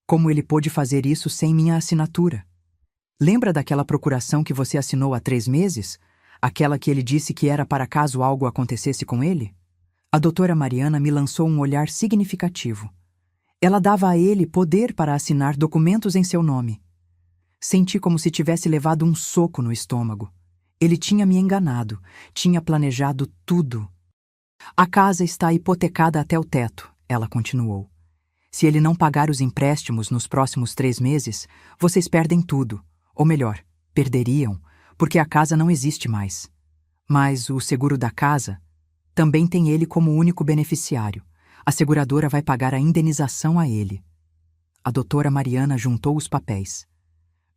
Como ele pôde fazer isso sem minha assinatura? Lembra daquela procuração que você assinou há 3 meses? Aquela que ele disse que era para caso algo acontecesse com ele? A doutora Mariana me lançou um olhar significativo. Ela dava a ele poder para assinar documentos em seu nome. Senti como se tivesse levado um soco no estômago. Ele tinha me enganado, tinha planejado tudo. A casa está hipotecada até o teto, ela continuou. Se ele não pagar os empréstimos nos próximos 3 meses, vocês perdem tudo. Ou melhor, perderiam, porque a casa não existe mais. Mas o seguro da casa também tem ele como único beneficiário. A seguradora vai pagar a indenização a ele. A doutora Mariana juntou os papéis.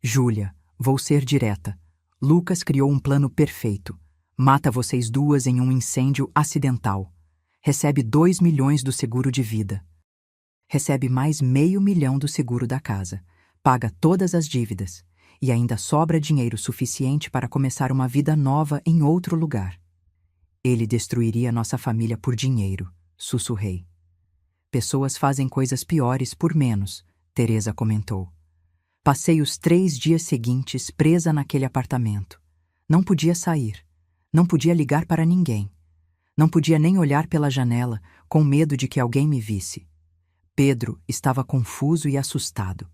Júlia, vou ser direta. Lucas criou um plano perfeito. Mata vocês duas em um incêndio acidental. Recebe 2 milhões do seguro de vida. Recebe mais R$500 mil do seguro da casa. Paga todas as dívidas. E ainda sobra dinheiro suficiente para começar uma vida nova em outro lugar. Ele destruiria nossa família por dinheiro, sussurrei. Pessoas fazem coisas piores por menos, Teresa comentou. Passei os 3 dias seguintes presa naquele apartamento. Não podia sair. Não podia ligar para ninguém. Não podia nem olhar pela janela, com medo de que alguém me visse. Pedro estava confuso e assustado.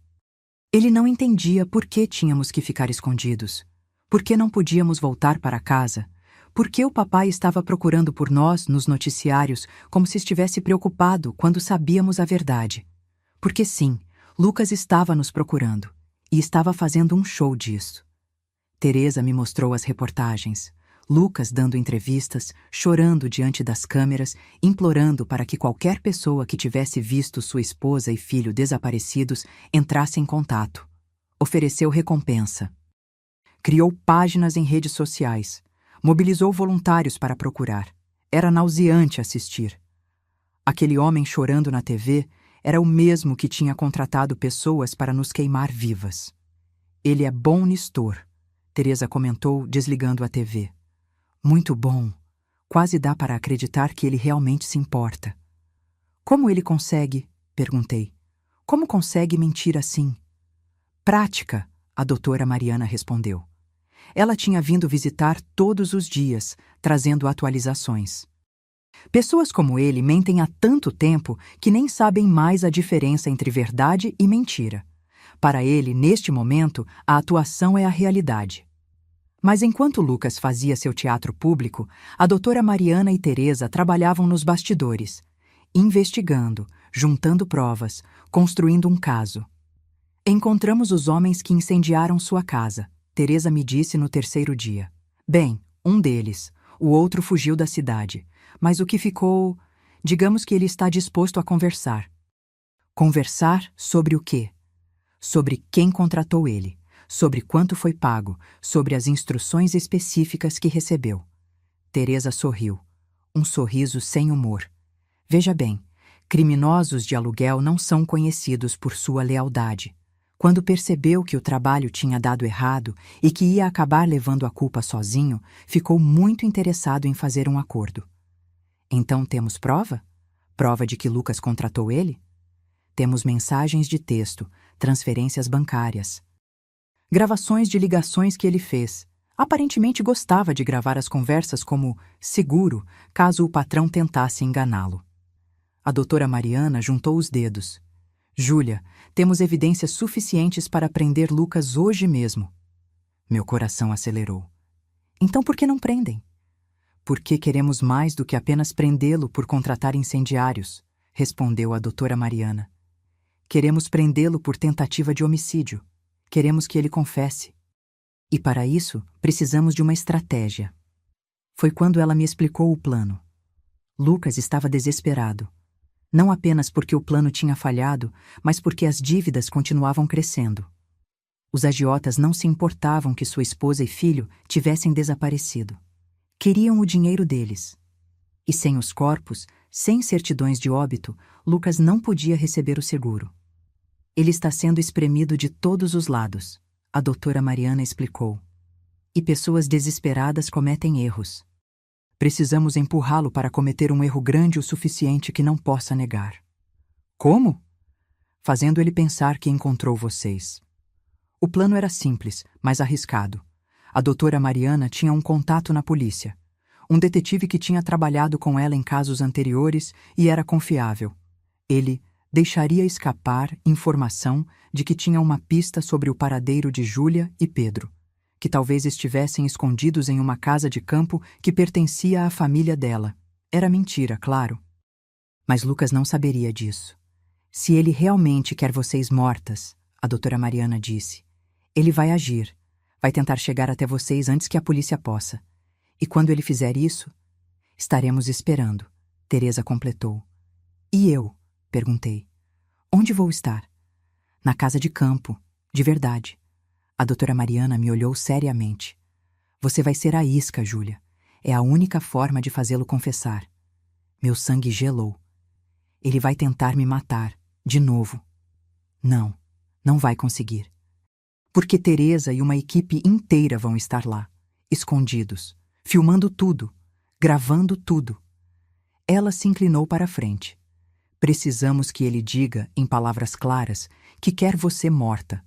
Ele não entendia por que tínhamos que ficar escondidos. Por que não podíamos voltar para casa? Por que o papai estava procurando por nós nos noticiários como se estivesse preocupado quando sabíamos a verdade? Porque sim, Lucas estava nos procurando e estava fazendo um show disso. Teresa me mostrou as reportagens. Lucas dando entrevistas, chorando diante das câmeras, implorando para que qualquer pessoa que tivesse visto sua esposa e filho desaparecidos entrasse em contato. Ofereceu recompensa. Criou páginas em redes sociais. Mobilizou voluntários para procurar. Era nauseante assistir. Aquele homem chorando na TV era o mesmo que tinha contratado pessoas para nos queimar vivas. Ele é bom Nestor, Teresa comentou, desligando a TV. Muito bom. Quase dá para acreditar que ele realmente se importa. Como ele consegue? Perguntei. Como consegue mentir assim? Prática, a doutora Mariana respondeu. Ela tinha vindo visitar todos os dias, trazendo atualizações. Pessoas como ele mentem há tanto tempo que nem sabem mais a diferença entre verdade e mentira. Para ele, neste momento, a atuação é a realidade. Mas enquanto Lucas fazia seu teatro público, a doutora Mariana e Teresa trabalhavam nos bastidores, investigando, juntando provas, construindo um caso. Encontramos os homens que incendiaram sua casa, Teresa me disse no terceiro dia. Bem, um deles, o outro fugiu da cidade, mas o que ficou, digamos que ele está disposto a conversar. Conversar sobre o quê? Sobre quem contratou ele, sobre quanto foi pago, sobre as instruções específicas que recebeu. Teresa sorriu, um sorriso sem humor. Veja bem, criminosos de aluguel não são conhecidos por sua lealdade. Quando percebeu que o trabalho tinha dado errado e que ia acabar levando a culpa sozinho, ficou muito interessado em fazer um acordo. Então temos prova? Prova de que Lucas contratou ele? Temos mensagens de texto, transferências bancárias, gravações de ligações que ele fez. Aparentemente gostava de gravar as conversas como seguro, caso o patrão tentasse enganá-lo. A doutora Mariana juntou os dedos. Júlia, temos evidências suficientes para prender Lucas hoje mesmo. Meu coração acelerou. Então por que não prendem? Porque queremos mais do que apenas prendê-lo por contratar incendiários, respondeu a doutora Mariana. Queremos prendê-lo por tentativa de homicídio. Queremos que ele confesse. E para isso, precisamos de uma estratégia. Foi quando ela me explicou o plano. Lucas estava desesperado. Não apenas porque o plano tinha falhado, mas porque as dívidas continuavam crescendo. Os agiotas não se importavam que sua esposa e filho tivessem desaparecido. Queriam o dinheiro deles. E sem os corpos, sem certidões de óbito, Lucas não podia receber o seguro. Ele está sendo espremido de todos os lados, a doutora Mariana explicou. E pessoas desesperadas cometem erros. Precisamos empurrá-lo para cometer um erro grande o suficiente que não possa negar. Como? Fazendo ele pensar que encontrou vocês. O plano era simples, mas arriscado. A doutora Mariana tinha um contato na polícia. Um detetive que tinha trabalhado com ela em casos anteriores e era confiável. Ele deixaria escapar informação de que tinha uma pista sobre o paradeiro de Júlia e Pedro, que talvez estivessem escondidos em uma casa de campo que pertencia à família dela. Era mentira, claro. Mas Lucas não saberia disso. Se ele realmente quer vocês mortas, a doutora Mariana disse, ele vai agir, vai tentar chegar até vocês antes que a polícia possa. E quando ele fizer isso, estaremos esperando, Teresa completou. E eu? Perguntei. Onde vou estar? Na casa de campo, de verdade. A doutora Mariana me olhou seriamente. Você vai ser a isca, Júlia. É a única forma de fazê-lo confessar. Meu sangue gelou. Ele vai tentar me matar, de novo. Não, não vai conseguir. Porque Teresa e uma equipe inteira vão estar lá, escondidos, filmando tudo, gravando tudo. Ela se inclinou para a frente. Precisamos que ele diga, em palavras claras, que quer você morta.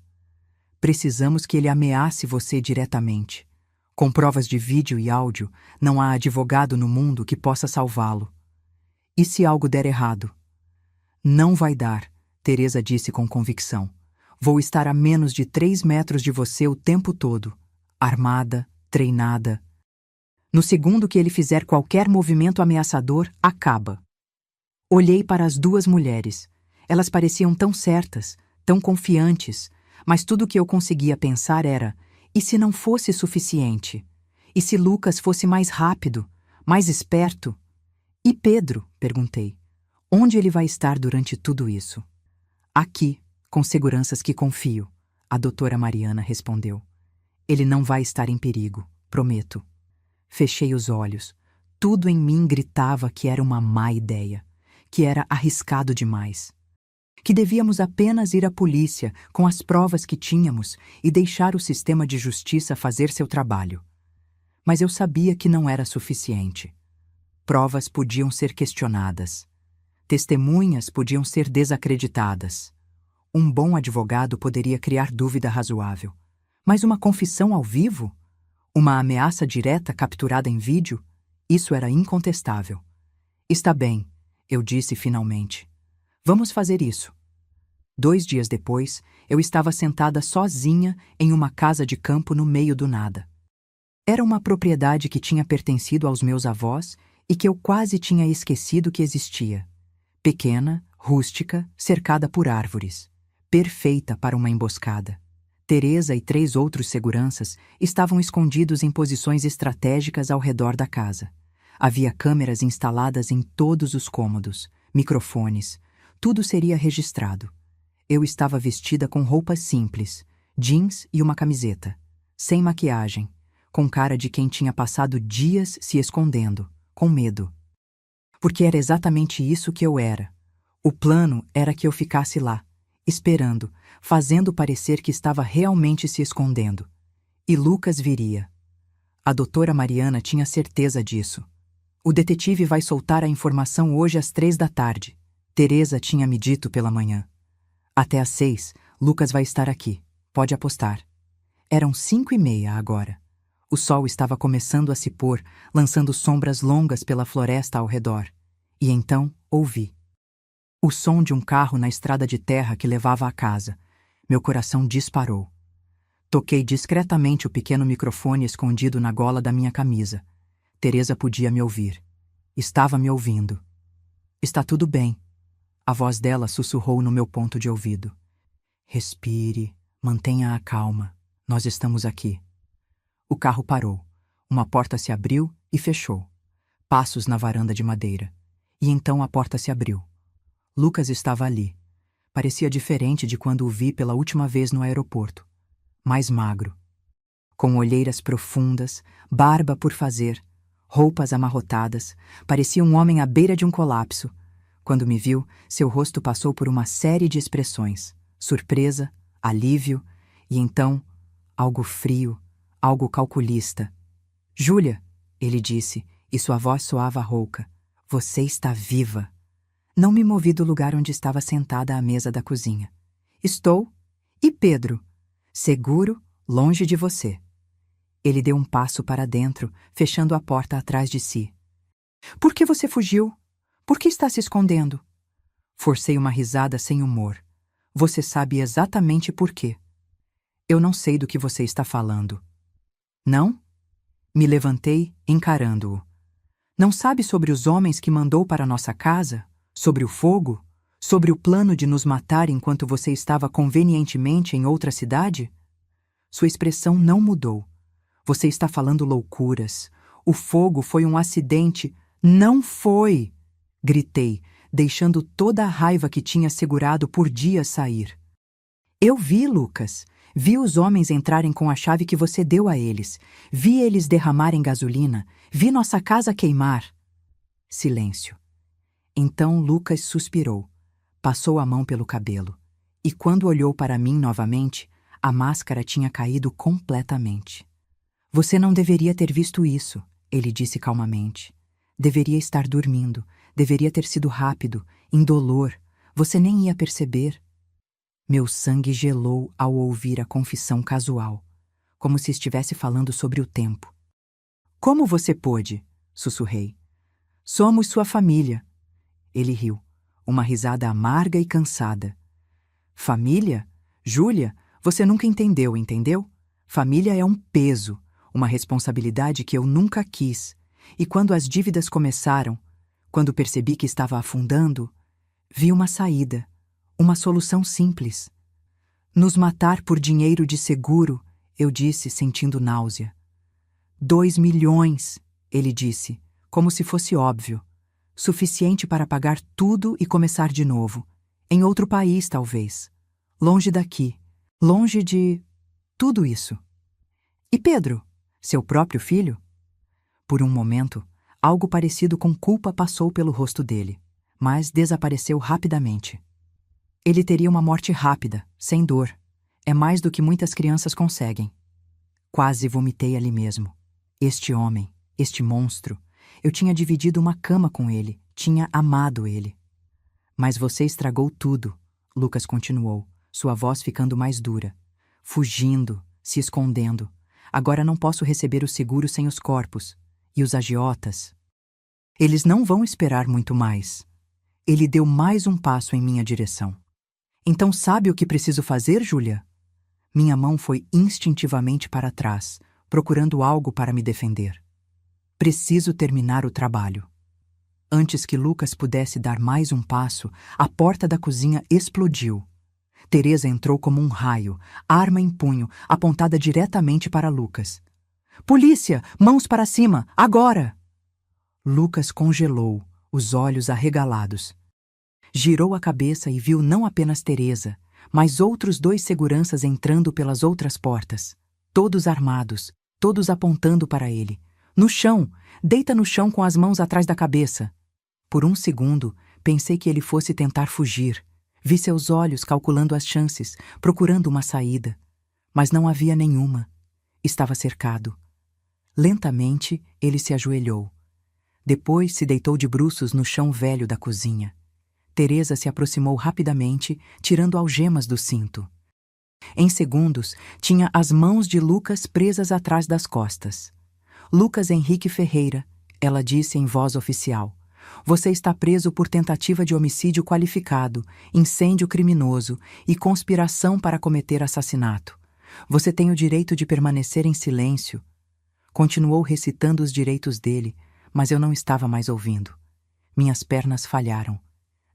Precisamos que ele ameace você diretamente. Com provas de vídeo e áudio, não há advogado no mundo que possa salvá-lo. E se algo der errado? Não vai dar, Teresa disse com convicção. Vou estar a menos de 3 metros de você o tempo todo, armada, treinada. No segundo que ele fizer qualquer movimento ameaçador, acaba. Olhei para as duas mulheres. Elas pareciam tão certas, tão confiantes, mas tudo o que eu conseguia pensar era: e se não fosse suficiente? E se Lucas fosse mais rápido, mais esperto? E Pedro? Perguntei. Onde ele vai estar durante tudo isso? Aqui, com seguranças que confio, a doutora Mariana respondeu. Ele não vai estar em perigo, prometo. Fechei os olhos. Tudo em mim gritava que era uma má ideia, que era arriscado demais. Que devíamos apenas ir à polícia com as provas que tínhamos e deixar o sistema de justiça fazer seu trabalho. Mas eu sabia que não era suficiente. Provas podiam ser questionadas. Testemunhas podiam ser desacreditadas. Um bom advogado poderia criar dúvida razoável. Mas uma confissão ao vivo? Uma ameaça direta capturada em vídeo? Isso era incontestável. Está bem, eu disse finalmente. Vamos fazer isso. 2 dias depois, eu estava sentada sozinha em uma casa de campo no meio do nada. Era uma propriedade que tinha pertencido aos meus avós e que eu quase tinha esquecido que existia. Pequena, rústica, cercada por árvores. Perfeita para uma emboscada. Teresa e 3 outros seguranças estavam escondidos em posições estratégicas ao redor da casa. Havia câmeras instaladas em todos os cômodos, microfones. Tudo seria registrado. Eu estava vestida com roupas simples, jeans e uma camiseta, sem maquiagem, com cara de quem tinha passado dias se escondendo, com medo. Porque era exatamente isso que eu era. O plano era que eu ficasse lá, esperando, fazendo parecer que estava realmente se escondendo. E Lucas viria. A doutora Mariana tinha certeza disso. O detetive vai soltar a informação hoje às 3 da tarde. Teresa tinha me dito pela manhã. Até às 6, Lucas vai estar aqui. Pode apostar. Eram 5:30 agora. O sol estava começando a se pôr, lançando sombras longas pela floresta ao redor. E então ouvi. O som de um carro na estrada de terra que levava à casa. Meu coração disparou. Toquei discretamente o pequeno microfone escondido na gola da minha camisa. Teresa podia me ouvir. Estava me ouvindo. Está tudo bem. A voz dela sussurrou no meu ponto de ouvido. Respire, mantenha a calma. Nós estamos aqui. O carro parou. Uma porta se abriu e fechou. Passos na varanda de madeira. E então a porta se abriu. Lucas estava ali. Parecia diferente de quando o vi pela última vez no aeroporto. Mais magro. Com olheiras profundas, barba por fazer, roupas amarrotadas, parecia um homem à beira de um colapso. Quando me viu, seu rosto passou por uma série de expressões. Surpresa, alívio e então algo frio, algo calculista. Júlia, ele disse, e sua voz soava rouca. Você está viva. Não me movi do lugar onde estava sentada à mesa da cozinha. Estou. E Pedro? Seguro, longe de você. Ele deu um passo para dentro, fechando a porta atrás de si. Por que você fugiu? Por que está se escondendo? Forcei uma risada sem humor. Você sabe exatamente por quê. Eu não sei do que você está falando. Não? Me levantei, encarando-o. Não sabe sobre os homens que mandou para nossa casa? Sobre o fogo? Sobre o plano de nos matar enquanto você estava convenientemente em outra cidade? Sua expressão não mudou. Você está falando loucuras. O fogo foi um acidente. Não foi! Gritei, deixando toda a raiva que tinha segurado por dias sair. Eu vi, Lucas. Vi os homens entrarem com a chave que você deu a eles. Vi eles derramarem gasolina. Vi nossa casa queimar. Silêncio. Então Lucas suspirou. Passou a mão pelo cabelo. E quando olhou para mim novamente, a máscara tinha caído completamente. Você não deveria ter visto isso, ele disse calmamente. Deveria estar dormindo. Deveria ter sido rápido, indolor. Você nem ia perceber. Meu sangue gelou ao ouvir a confissão casual, como se estivesse falando sobre o tempo. Como você pôde? Sussurrei. Somos sua família. Ele riu, uma risada amarga e cansada. Família? Júlia, você nunca entendeu, entendeu? Família é um peso, uma responsabilidade que eu nunca quis. E quando as dívidas começaram, quando percebi que estava afundando, vi uma saída, uma solução simples. Nos matar por dinheiro de seguro, eu disse, sentindo náusea. 2 milhões, ele disse, como se fosse óbvio. Suficiente para pagar tudo e começar de novo. Em outro país, talvez. Longe daqui. Longe de... tudo isso. E Pedro? Seu próprio filho? Por um momento, algo parecido com culpa passou pelo rosto dele, mas desapareceu rapidamente. Ele teria uma morte rápida, sem dor. É mais do que muitas crianças conseguem. Quase vomitei ali mesmo. Este homem, este monstro, eu tinha dividido uma cama com ele, tinha amado ele. Mas você estragou tudo, Lucas continuou, sua voz ficando mais dura. Fugindo, se escondendo. Agora não posso receber o seguro sem os corpos. E os agiotas? Eles não vão esperar muito mais. Ele deu mais um passo em minha direção. Então sabe o que preciso fazer, Júlia? Minha mão foi instintivamente para trás, procurando algo para me defender. Preciso terminar o trabalho. Antes que Lucas pudesse dar mais um passo, a porta da cozinha explodiu. Teresa entrou como um raio, arma em punho, apontada diretamente para Lucas. Polícia! Mãos para cima! Agora! Lucas congelou, os olhos arregalados. Girou a cabeça e viu não apenas Teresa, mas outros 2 seguranças entrando pelas outras portas. Todos armados, todos apontando para ele. No chão! Deita no chão com as mãos atrás da cabeça. Por um segundo, pensei que ele fosse tentar fugir. Vi seus olhos calculando as chances, procurando uma saída. Mas não havia nenhuma. Estava cercado. Lentamente, ele se ajoelhou. Depois se deitou de bruços no chão velho da cozinha. Teresa se aproximou rapidamente, tirando algemas do cinto. Em segundos, tinha as mãos de Lucas presas atrás das costas. Lucas Henrique Ferreira, ela disse em voz oficial. Você está preso por tentativa de homicídio qualificado, incêndio criminoso e conspiração para cometer assassinato. Você tem o direito de permanecer em silêncio. Continuou recitando os direitos dele, mas eu não estava mais ouvindo. Minhas pernas falharam.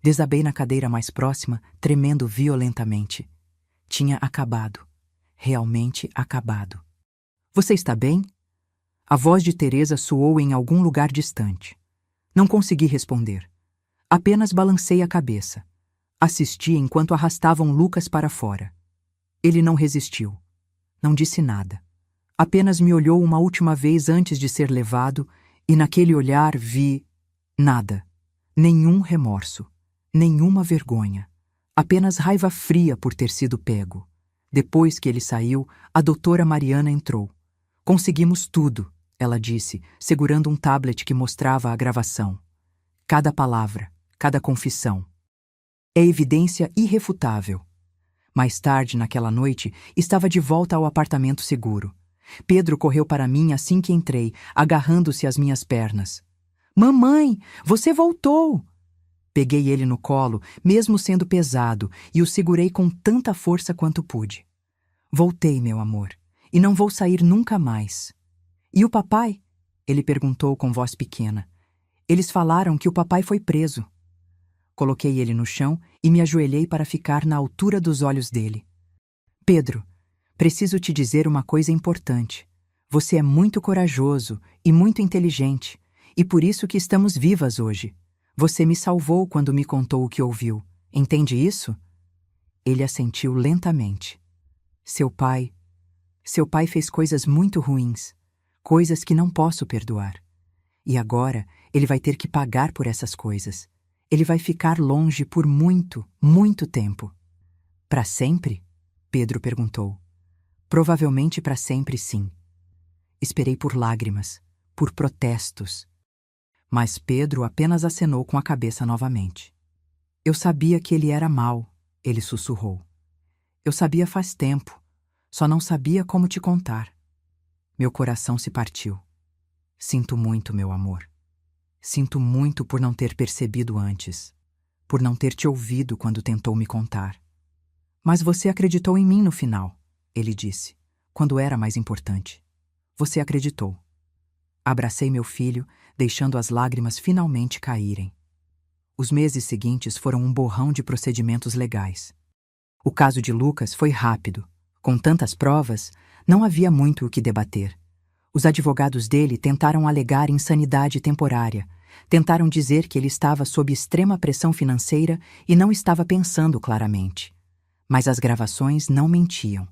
Desabei na cadeira mais próxima, tremendo violentamente. Tinha acabado. Realmente acabado. Você está bem? A voz de Teresa soou em algum lugar distante. Não consegui responder. Apenas balancei a cabeça. Assisti enquanto arrastavam Lucas para fora. Ele não resistiu. Não disse nada. Apenas me olhou uma última vez antes de ser levado e naquele olhar vi nada. Nenhum remorso. Nenhuma vergonha. Apenas raiva fria por ter sido pego. Depois que ele saiu, a doutora Mariana entrou. Conseguimos tudo, ela disse, segurando um tablet que mostrava a gravação. Cada palavra, cada confissão. É evidência irrefutável. Mais tarde, naquela noite, estava de volta ao apartamento seguro. Pedro correu para mim assim que entrei, agarrando-se às minhas pernas. Mamãe, você voltou! Peguei ele no colo, mesmo sendo pesado, e o segurei com tanta força quanto pude. Voltei, meu amor, e não vou sair nunca mais. E o papai? Ele perguntou com voz pequena. Eles falaram que o papai foi preso. Coloquei ele no chão e me ajoelhei para ficar na altura dos olhos dele. Pedro, preciso te dizer uma coisa importante. Você é muito corajoso e muito inteligente, e por isso que estamos vivas hoje. Você me salvou quando me contou o que ouviu. Entende isso? Ele assentiu lentamente. Seu pai fez coisas muito ruins, coisas que não posso perdoar. E agora ele vai ter que pagar por essas coisas. Ele vai ficar longe por muito, muito tempo. Para sempre? Pedro perguntou. Provavelmente para sempre, sim. Esperei por lágrimas, por protestos. Mas Pedro apenas acenou com a cabeça novamente. Eu sabia que ele era mau, ele sussurrou. Eu sabia faz tempo, só não sabia como te contar. Meu coração se partiu. Sinto muito, meu amor. Sinto muito por não ter percebido antes, por não ter te ouvido quando tentou me contar. Mas você acreditou em mim no final, ele disse, quando era mais importante. Você acreditou. Abracei meu filho, deixando as lágrimas finalmente caírem. Os meses seguintes foram um borrão de procedimentos legais. O caso de Lucas foi rápido. Com tantas provas, não havia muito o que debater. Os advogados dele tentaram alegar insanidade temporária, tentaram dizer que ele estava sob extrema pressão financeira e não estava pensando claramente. Mas as gravações não mentiam.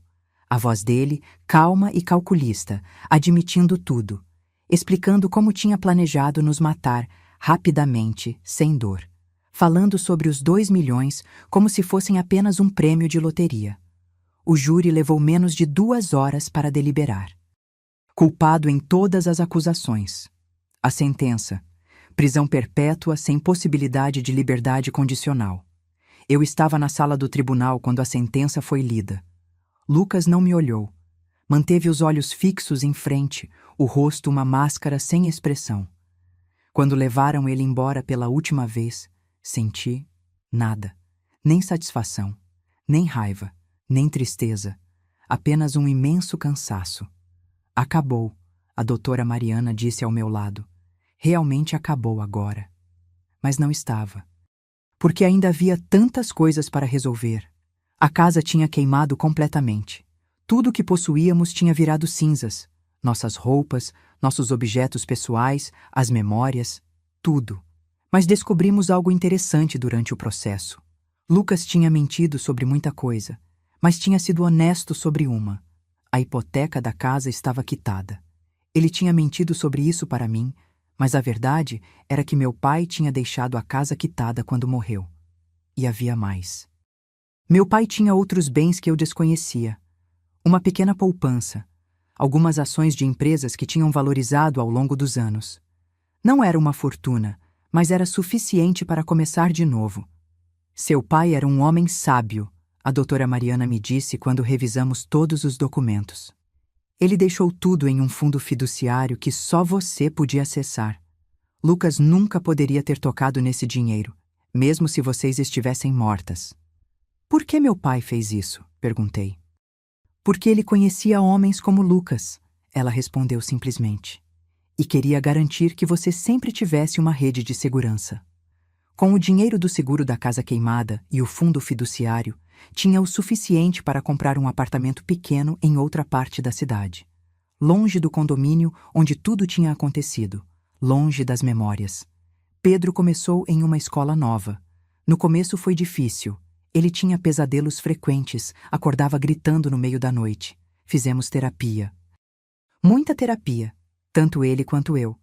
A voz dele, calma e calculista, admitindo tudo, explicando como tinha planejado nos matar rapidamente, sem dor, falando sobre os 2 milhões como se fossem apenas um prêmio de loteria. O júri levou menos de 2 horas para deliberar. Culpado em todas as acusações. A sentença: prisão perpétua sem possibilidade de liberdade condicional. Eu estava na sala do tribunal quando a sentença foi lida. Lucas não me olhou. Manteve os olhos fixos em frente, o rosto uma máscara sem expressão. Quando levaram ele embora pela última vez, senti nada. Nem satisfação, nem raiva, nem tristeza. Apenas um imenso cansaço. Acabou, a doutora Mariana disse ao meu lado. Realmente acabou agora. Mas não estava. Porque ainda havia tantas coisas para resolver. A casa tinha queimado completamente. Tudo o que possuíamos tinha virado cinzas. Nossas roupas, nossos objetos pessoais, as memórias, tudo. Mas descobrimos algo interessante durante o processo. Lucas tinha mentido sobre muita coisa, mas tinha sido honesto sobre uma. A hipoteca da casa estava quitada. Ele tinha mentido sobre isso para mim, mas a verdade era que meu pai tinha deixado a casa quitada quando morreu. E havia mais. Meu pai tinha outros bens que eu desconhecia. Uma pequena poupança, algumas ações de empresas que tinham valorizado ao longo dos anos. Não era uma fortuna, mas era suficiente para começar de novo. Seu pai era um homem sábio, a doutora Mariana me disse quando revisamos todos os documentos. Ele deixou tudo em um fundo fiduciário que só você podia acessar. Lucas nunca poderia ter tocado nesse dinheiro, mesmo se vocês estivessem mortas. Por que meu pai fez isso? Perguntei. Porque ele conhecia homens como Lucas, ela respondeu simplesmente. E queria garantir que você sempre tivesse uma rede de segurança. Com o dinheiro do seguro da casa queimada e o fundo fiduciário, tinha o suficiente para comprar um apartamento pequeno em outra parte da cidade. Longe do condomínio onde tudo tinha acontecido, longe das memórias. Pedro começou em uma escola nova. No começo foi difícil. Ele tinha pesadelos frequentes, acordava gritando no meio da noite. Fizemos terapia. Muita terapia, tanto ele quanto eu.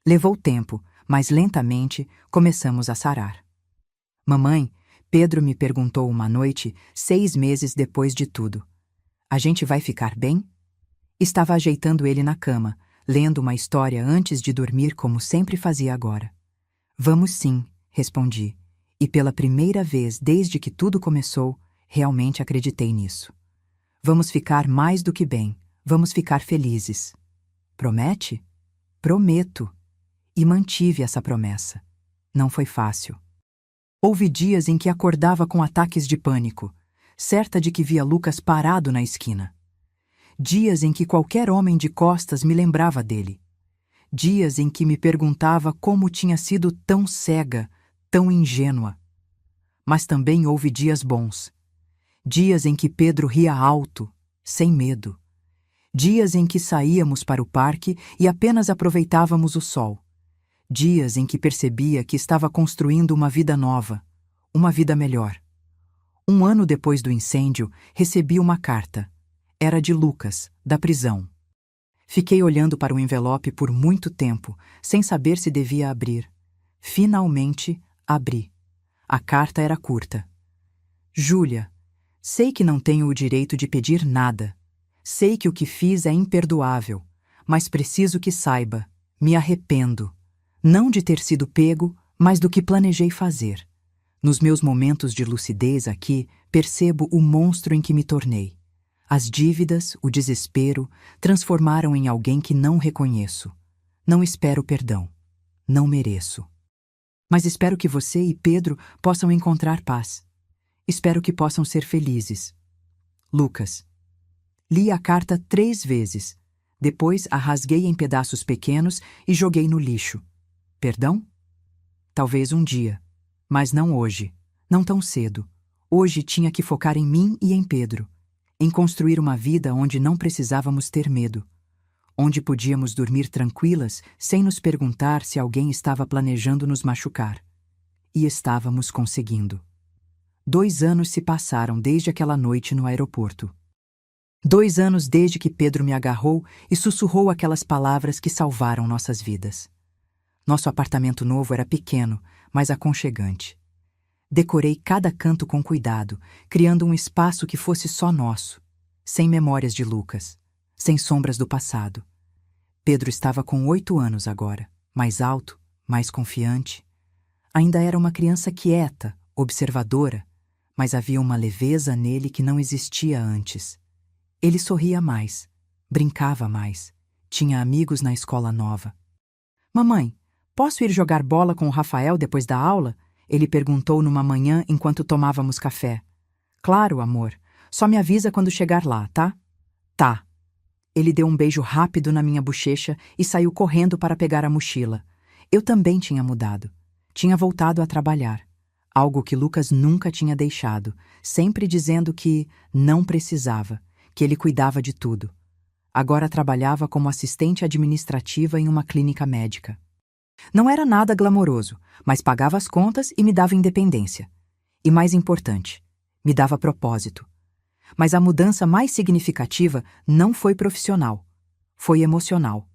Levou tempo, mas lentamente começamos a sarar. Mamãe, Pedro me perguntou uma noite, 6 meses depois de tudo. A gente vai ficar bem? Estava ajeitando ele na cama, lendo uma história antes de dormir como sempre fazia agora. Vamos sim, respondi. E pela primeira vez desde que tudo começou, realmente acreditei nisso. Vamos ficar mais do que bem, vamos ficar felizes. Promete? Prometo. E mantive essa promessa. Não foi fácil. Houve dias em que acordava com ataques de pânico, certa de que via Lucas parado na esquina. Dias em que qualquer homem de costas me lembrava dele. Dias em que me perguntava como tinha sido tão cega, tão ingênua. Mas também houve dias bons. Dias em que Pedro ria alto, sem medo. Dias em que saíamos para o parque e apenas aproveitávamos o sol. Dias em que percebia que estava construindo uma vida nova, uma vida melhor. 1 ano depois do incêndio, recebi uma carta. Era de Lucas, da prisão. Fiquei olhando para o envelope por muito tempo, sem saber se devia abrir. Finalmente, abri. A carta era curta. Júlia, sei que não tenho o direito de pedir nada. Sei que o que fiz é imperdoável, mas preciso que saiba, me arrependo. Não de ter sido pego, mas do que planejei fazer. Nos meus momentos de lucidez aqui, percebo o monstro em que me tornei. As dívidas, o desespero, transformaram em alguém que não reconheço. Não espero perdão. Não mereço. Mas espero que você e Pedro possam encontrar paz. Espero que possam ser felizes. Lucas. Li a carta 3 vezes. Depois a rasguei em pedaços pequenos e joguei no lixo. Perdão? Talvez um dia. Mas não hoje. Não tão cedo. Hoje tinha que focar em mim e em Pedro. Em construir uma vida onde não precisávamos ter medo. onde podíamos dormir tranquilas sem nos perguntar se alguém estava planejando nos machucar. E estávamos conseguindo. 2 anos se passaram desde aquela noite no aeroporto. 2 anos desde que Pedro me agarrou e sussurrou aquelas palavras que salvaram nossas vidas. Nosso apartamento novo era pequeno, mas aconchegante. Decorei cada canto com cuidado, criando um espaço que fosse só nosso, sem memórias de Lucas, sem sombras do passado. Pedro estava com 8 anos agora, mais alto, mais confiante. Ainda era uma criança quieta, observadora, mas havia uma leveza nele que não existia antes. Ele sorria mais, brincava mais, tinha amigos na escola nova. Mamãe, posso ir jogar bola com o Rafael depois da aula? Ele perguntou numa manhã enquanto tomávamos café. Claro, amor. Só me avisa quando chegar lá, tá? Tá. Ele deu um beijo rápido na minha bochecha e saiu correndo para pegar a mochila. Eu também tinha mudado. Tinha voltado a trabalhar. Algo que Lucas nunca tinha deixado, sempre dizendo que não precisava, que ele cuidava de tudo. Agora trabalhava como assistente administrativa em uma clínica médica. Não era nada glamouroso, mas pagava as contas e me dava independência. E mais importante, me dava propósito. Mas a mudança mais significativa não foi profissional, foi emocional.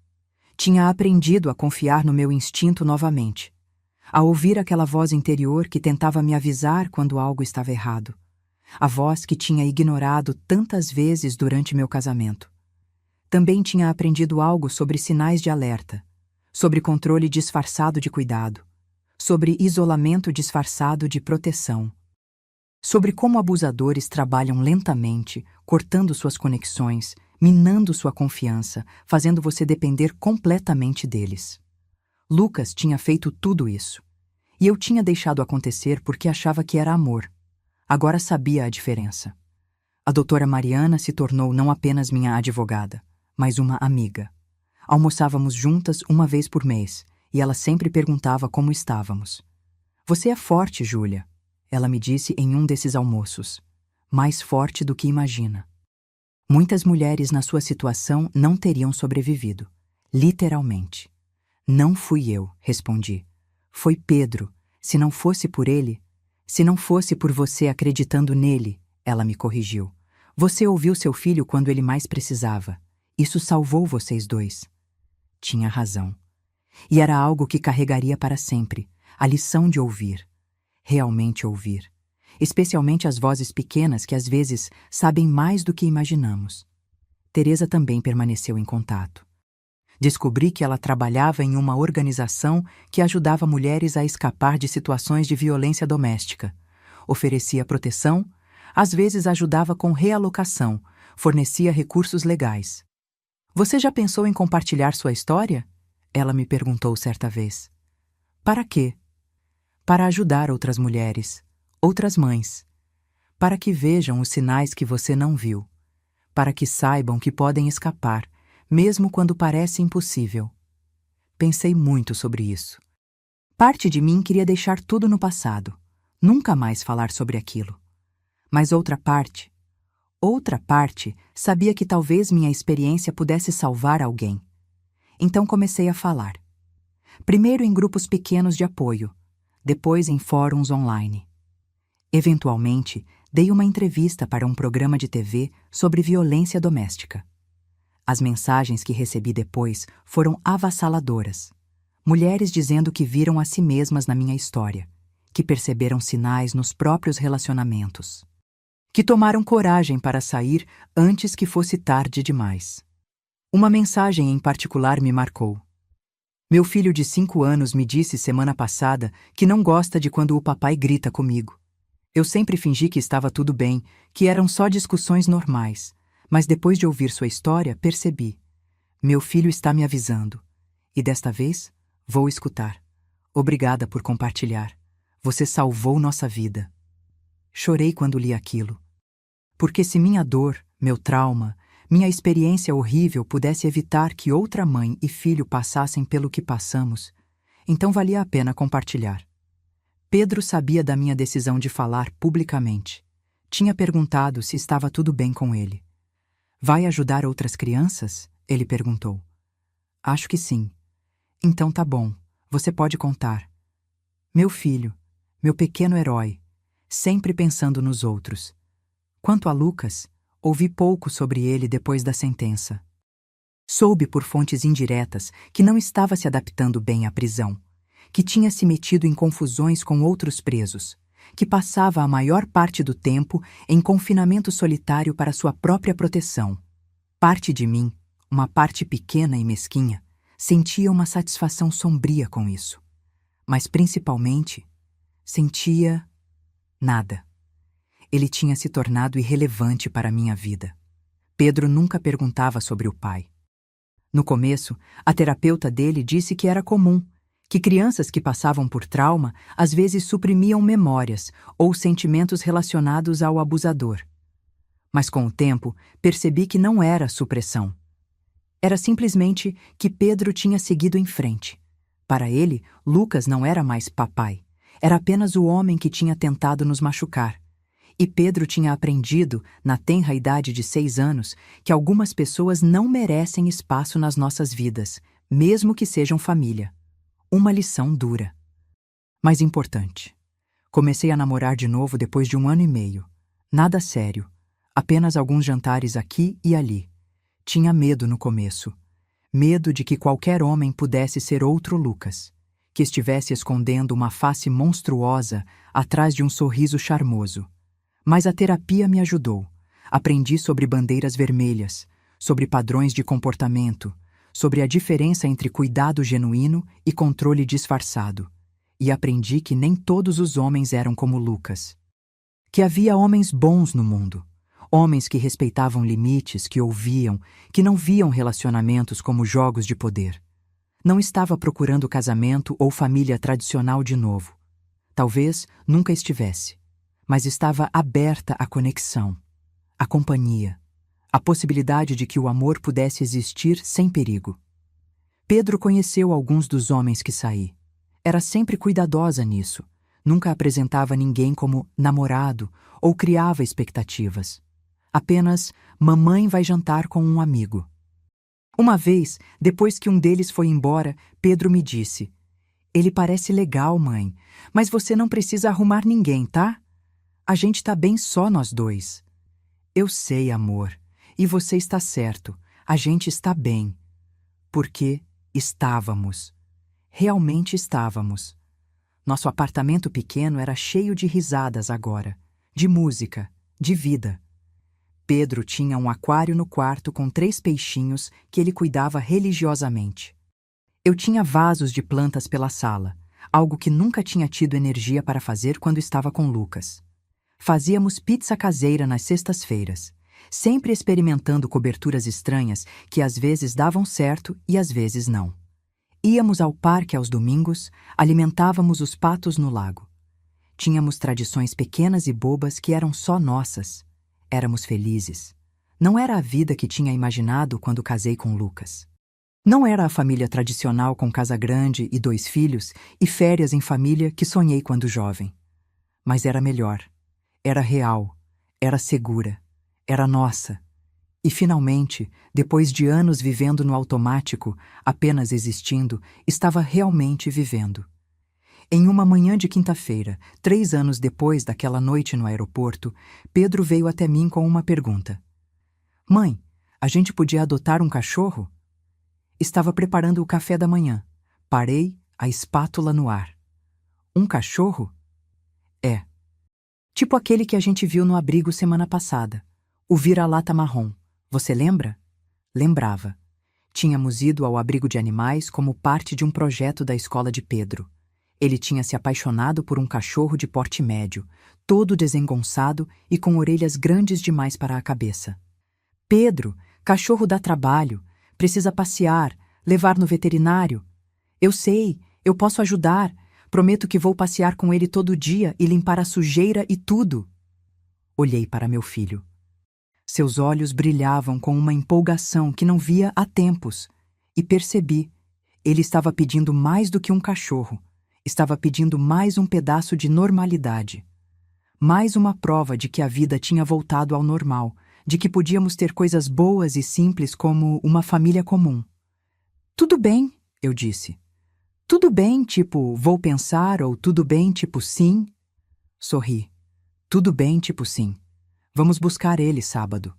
Tinha aprendido a confiar no meu instinto novamente, a ouvir aquela voz interior que tentava me avisar quando algo estava errado. A voz que tinha ignorado tantas vezes durante meu casamento. Também tinha aprendido algo sobre sinais de alerta, sobre controle disfarçado de cuidado, sobre isolamento disfarçado de proteção, sobre como abusadores trabalham lentamente, cortando suas conexões, minando sua confiança, fazendo você depender completamente deles. Lucas tinha feito tudo isso, e eu tinha deixado acontecer porque achava que era amor. Agora sabia a diferença. A doutora Mariana se tornou não apenas minha advogada, mas uma amiga. Almoçávamos juntas uma vez por mês, e ela sempre perguntava como estávamos. Você é forte, Júlia, ela me disse em um desses almoços. Mais forte do que imagina. Muitas mulheres na sua situação não teriam sobrevivido. Literalmente. Não fui eu, respondi. Foi Pedro. Se não fosse por ele, se não fosse por você acreditando nele, ela me corrigiu. Você ouviu seu filho quando ele mais precisava. Isso salvou vocês dois. Tinha razão. E era algo que carregaria para sempre, a lição de ouvir. Realmente ouvir. Especialmente as vozes pequenas que às vezes sabem mais do que imaginamos. Teresa também permaneceu em contato. Descobri que ela trabalhava em uma organização que ajudava mulheres a escapar de situações de violência doméstica. Oferecia proteção, às vezes ajudava com realocação, fornecia recursos legais. Você já pensou em compartilhar sua história? Ela me perguntou certa vez. Para quê? Para ajudar outras mulheres, outras mães. Para que vejam os sinais que você não viu. Para que saibam que podem escapar, mesmo quando parece impossível. Pensei muito sobre isso. Parte de mim queria deixar tudo no passado, nunca mais falar sobre aquilo. Mas outra parte sabia que talvez minha experiência pudesse salvar alguém. Então comecei a falar. Primeiro em grupos pequenos de apoio, depois em fóruns online. Eventualmente, dei uma entrevista para um programa de TV sobre violência doméstica. As mensagens que recebi depois foram avassaladoras. Mulheres dizendo que viram a si mesmas na minha história, que perceberam sinais nos próprios relacionamentos, que tomaram coragem para sair antes que fosse tarde demais. Uma mensagem em particular me marcou. Meu filho de 5 anos me disse semana passada que não gosta de quando o papai grita comigo. Eu sempre fingi que estava tudo bem, que eram só discussões normais, mas depois de ouvir sua história, percebi. Meu filho está me avisando. E desta vez, vou escutar. Obrigada por compartilhar. Você salvou nossa vida. Chorei quando li aquilo. Porque se minha dor, meu trauma, minha experiência horrível pudesse evitar que outra mãe e filho passassem pelo que passamos, então valia a pena compartilhar. Pedro sabia da minha decisão de falar publicamente. Tinha perguntado se estava tudo bem com ele. Vai ajudar outras crianças? Ele perguntou. Acho que sim. Então tá bom, você pode contar. Meu filho, meu pequeno herói, sempre pensando nos outros. Quanto a Lucas, ouvi pouco sobre ele depois da sentença. Soube por fontes indiretas que não estava se adaptando bem à prisão, que tinha se metido em confusões com outros presos, que passava a maior parte do tempo em confinamento solitário para sua própria proteção. Parte de mim, uma parte pequena e mesquinha, sentia uma satisfação sombria com isso. Mas principalmente, sentia nada. Ele tinha se tornado irrelevante para minha vida. Pedro nunca perguntava sobre o pai. No começo, a terapeuta dele disse que era comum, que crianças que passavam por trauma às vezes suprimiam memórias ou sentimentos relacionados ao abusador. Mas com o tempo, percebi que não era supressão. Era simplesmente que Pedro tinha seguido em frente. Para ele, Lucas não era mais papai. Era apenas o homem que tinha tentado nos machucar. E Pedro tinha aprendido, na tenra idade de 6 anos, que algumas pessoas não merecem espaço nas nossas vidas, mesmo que sejam família. Uma lição dura. Mas importante. Comecei a namorar de novo depois de 1 ano e meio. Nada sério. Apenas alguns jantares aqui e ali. Tinha medo no começo. Medo de que qualquer homem pudesse ser outro Lucas, que estivesse escondendo uma face monstruosa atrás de um sorriso charmoso. Mas a terapia me ajudou. Aprendi sobre bandeiras vermelhas, sobre padrões de comportamento, sobre a diferença entre cuidado genuíno e controle disfarçado. E aprendi que nem todos os homens eram como Lucas. Que havia homens bons no mundo. Homens que respeitavam limites, que ouviam, que não viam relacionamentos como jogos de poder. Não estava procurando casamento ou família tradicional de novo. Talvez nunca estivesse. Mas estava aberta à conexão, à companhia, à possibilidade de que o amor pudesse existir sem perigo. Pedro conheceu alguns dos homens que saí. Era sempre cuidadosa nisso. Nunca apresentava ninguém como namorado ou criava expectativas. Apenas, mamãe vai jantar com um amigo. Uma vez, depois que um deles foi embora, Pedro me disse: "Ele parece legal, mãe, mas você não precisa arrumar ninguém, tá? A gente tá bem só nós dois." Eu sei, amor, e você está certo, a gente está bem. Porque estávamos. Realmente estávamos. Nosso apartamento pequeno era cheio de risadas agora, de música, de vida. Pedro tinha um aquário no quarto com 3 peixinhos que ele cuidava religiosamente. Eu tinha vasos de plantas pela sala, algo que nunca tinha tido energia para fazer quando estava com Lucas. Fazíamos pizza caseira nas sextas-feiras, sempre experimentando coberturas estranhas que às vezes davam certo e às vezes não. Íamos ao parque aos domingos, alimentávamos os patos no lago. Tínhamos tradições pequenas e bobas que eram só nossas. Éramos felizes. Não era a vida que tinha imaginado quando casei com Lucas. Não era a família tradicional com casa grande e 2 filhos e férias em família que sonhei quando jovem. Mas era melhor. Era real, era segura, era nossa. E finalmente, depois de anos vivendo no automático, apenas existindo, estava realmente vivendo. Em uma manhã de quinta-feira, 3 anos depois daquela noite no aeroporto, Pedro veio até mim com uma pergunta. "Mãe, a gente podia adotar um cachorro?" Estava preparando o café da manhã. Parei, a espátula no ar. "Um cachorro?" "É. Tipo aquele que a gente viu no abrigo semana passada. O vira-lata marrom. Você lembra?" Lembrava. Tínhamos ido ao abrigo de animais como parte de um projeto da escola de Pedro. Ele tinha se apaixonado por um cachorro de porte médio, todo desengonçado e com orelhas grandes demais para a cabeça. "Pedro, cachorro dá trabalho. Precisa passear, levar no veterinário." "Eu sei, eu posso ajudar. Prometo que vou passear com ele todo dia e limpar a sujeira e tudo." Olhei para meu filho. Seus olhos brilhavam com uma empolgação que não via há tempos. E percebi, ele estava pedindo mais do que um cachorro. Estava pedindo mais um pedaço de normalidade. Mais uma prova de que a vida tinha voltado ao normal, de que podíamos ter coisas boas e simples como uma família comum. Tudo bem, eu disse. Tudo bem, tipo, vou pensar, ou tudo bem, tipo, sim? Sorri. Tudo bem, tipo, sim. Vamos buscar ele sábado.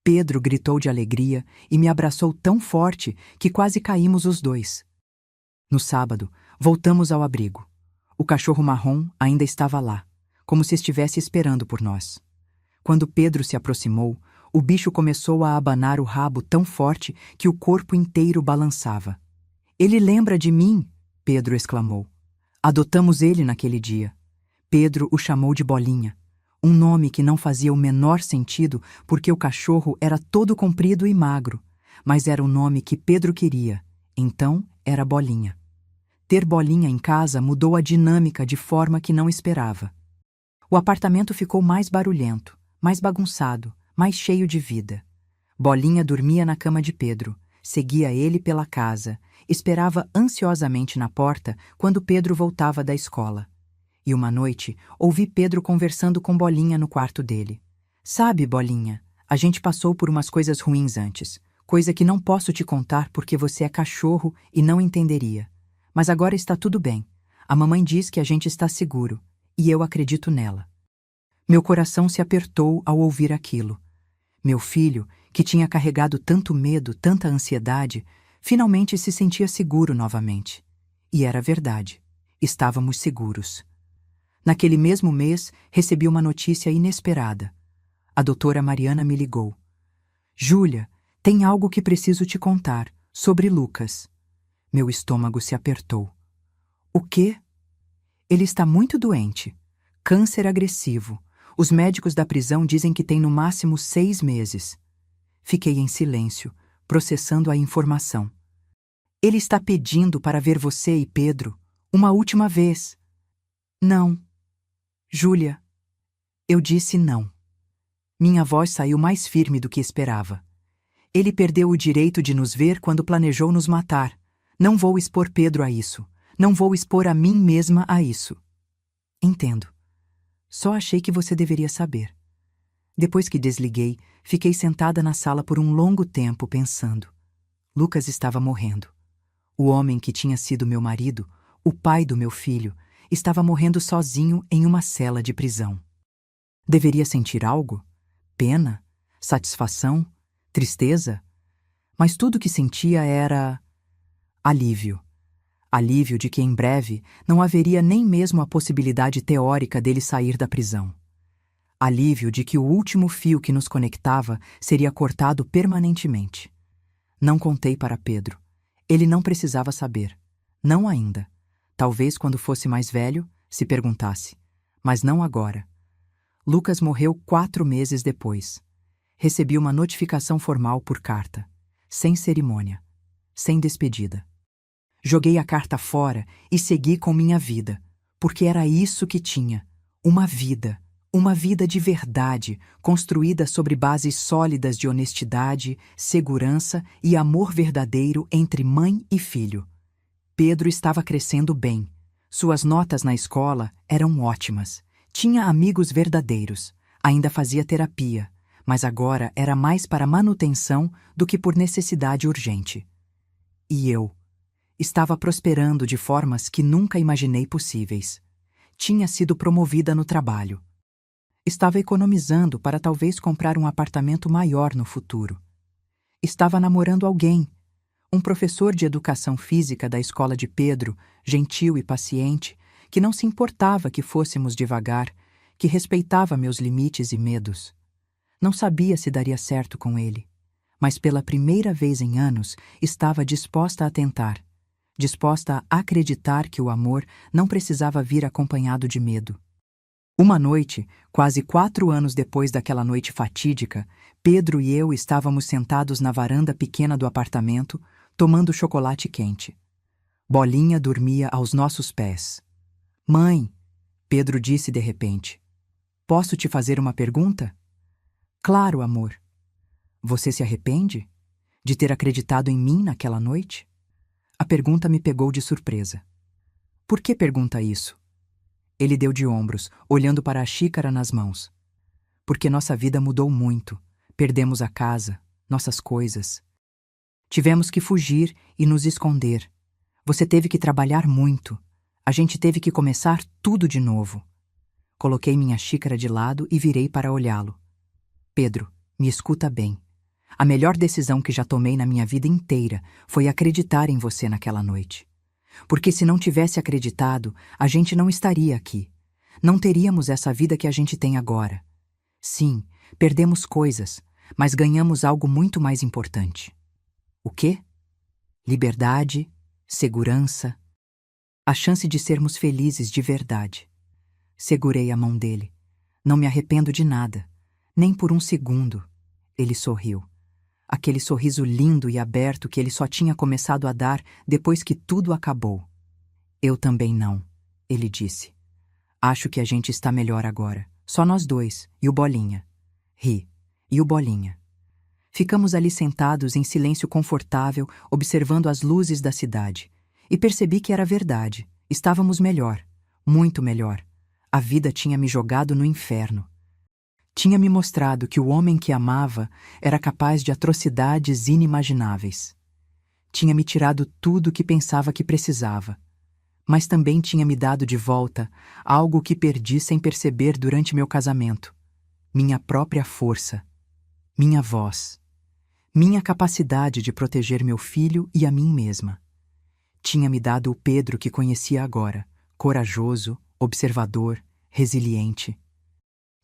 Pedro gritou de alegria e me abraçou tão forte que quase caímos os dois. No sábado, voltamos ao abrigo. O cachorro marrom ainda estava lá, como se estivesse esperando por nós. Quando Pedro se aproximou, o bicho começou a abanar o rabo tão forte que o corpo inteiro balançava. Ele lembra de mim, Pedro exclamou. Adotamos ele naquele dia. Pedro o chamou de Bolinha, um nome que não fazia o menor sentido porque o cachorro era todo comprido e magro, mas era o nome que Pedro queria, então era Bolinha. Ter Bolinha em casa mudou a dinâmica de forma que não esperava. O apartamento ficou mais barulhento, mais bagunçado, mais cheio de vida. Bolinha dormia na cama de Pedro, seguia ele pela casa, esperava ansiosamente na porta quando Pedro voltava da escola. E uma noite, ouvi Pedro conversando com Bolinha no quarto dele. Sabe, Bolinha, a gente passou por umas coisas ruins antes, coisa que não posso te contar porque você é cachorro e não entenderia. Mas agora está tudo bem. A mamãe diz que a gente está seguro, e eu acredito nela. Meu coração se apertou ao ouvir aquilo. Meu filho, que tinha carregado tanto medo, tanta ansiedade, finalmente se sentia seguro novamente. E era verdade. Estávamos seguros. Naquele mesmo mês, recebi uma notícia inesperada. A doutora Mariana me ligou. Júlia, tem algo que preciso te contar, sobre Lucas. Meu estômago se apertou. O quê? Ele está muito doente. Câncer agressivo. Os médicos da prisão dizem que tem no máximo 6 meses. Fiquei em silêncio, processando a informação. Ele está pedindo para ver você e Pedro uma última vez. Não. Júlia, eu disse não. Minha voz saiu mais firme do que esperava. Ele perdeu o direito de nos ver quando planejou nos matar. Não vou expor Pedro a isso. Não vou expor a mim mesma a isso. Entendo. Só achei que você deveria saber. Depois que desliguei, fiquei sentada na sala por um longo tempo pensando. Lucas estava morrendo. O homem que tinha sido meu marido, o pai do meu filho, estava morrendo sozinho em uma cela de prisão. Deveria sentir algo? Pena? Satisfação? Tristeza? Mas tudo o que sentia era alívio. Alívio de que em breve não haveria nem mesmo a possibilidade teórica dele sair da prisão. Alívio de que o último fio que nos conectava seria cortado permanentemente. Não contei para Pedro. Ele não precisava saber. Não ainda. Talvez quando fosse mais velho, se perguntasse. Mas não agora. Lucas morreu 4 meses depois. Recebi uma notificação formal por carta. Sem cerimônia. Sem despedida. Joguei a carta fora e segui com minha vida, porque era isso que tinha, uma vida de verdade, construída sobre bases sólidas de honestidade, segurança e amor verdadeiro entre mãe e filho. Pedro estava crescendo bem. Suas notas na escola eram ótimas. Tinha amigos verdadeiros. Ainda fazia terapia, mas agora era mais para manutenção do que por necessidade urgente. E eu? Estava prosperando de formas que nunca imaginei possíveis. Tinha sido promovida no trabalho. Estava economizando para talvez comprar um apartamento maior no futuro. Estava namorando alguém, um professor de educação física da escola de Pedro, gentil e paciente, que não se importava que fôssemos devagar, que respeitava meus limites e medos. Não sabia se daria certo com ele, mas pela primeira vez em anos estava disposta a tentar. Disposta a acreditar que o amor não precisava vir acompanhado de medo. Uma noite, quase 4 anos depois daquela noite fatídica, Pedro e eu estávamos sentados na varanda pequena do apartamento, tomando chocolate quente. Bolinha dormia aos nossos pés. Mãe, Pedro disse de repente, posso te fazer uma pergunta? Claro, amor. Você se arrepende de ter acreditado em mim naquela noite? A pergunta me pegou de surpresa. Por que pergunta isso? Ele deu de ombros, olhando para a xícara nas mãos. Porque nossa vida mudou muito. Perdemos a casa, nossas coisas. Tivemos que fugir e nos esconder. Você teve que trabalhar muito. A gente teve que começar tudo de novo. Coloquei minha xícara de lado e virei para olhá-lo. Pedro, me escuta bem. A melhor decisão que já tomei na minha vida inteira foi acreditar em você naquela noite. Porque se não tivesse acreditado, a gente não estaria aqui. Não teríamos essa vida que a gente tem agora. Sim, perdemos coisas, mas ganhamos algo muito mais importante. O quê? Liberdade, segurança, a chance de sermos felizes de verdade. Segurei a mão dele. Não me arrependo de nada, nem por um segundo. Ele sorriu. Aquele sorriso lindo e aberto que ele só tinha começado a dar depois que tudo acabou. Eu também não, ele disse. Acho que a gente está melhor agora. Só nós dois, e o Bolinha. Ri. E o Bolinha. Ficamos ali sentados em silêncio confortável, observando as luzes da cidade. E percebi que era verdade. Estávamos melhor. Muito melhor. A vida tinha me jogado no inferno. Tinha me mostrado que o homem que amava era capaz de atrocidades inimagináveis. Tinha me tirado tudo o que pensava que precisava. Mas também tinha me dado de volta algo que perdi sem perceber durante meu casamento. Minha própria força. Minha voz. Minha capacidade de proteger meu filho e a mim mesma. Tinha me dado o Pedro que conhecia agora, corajoso, observador, resiliente.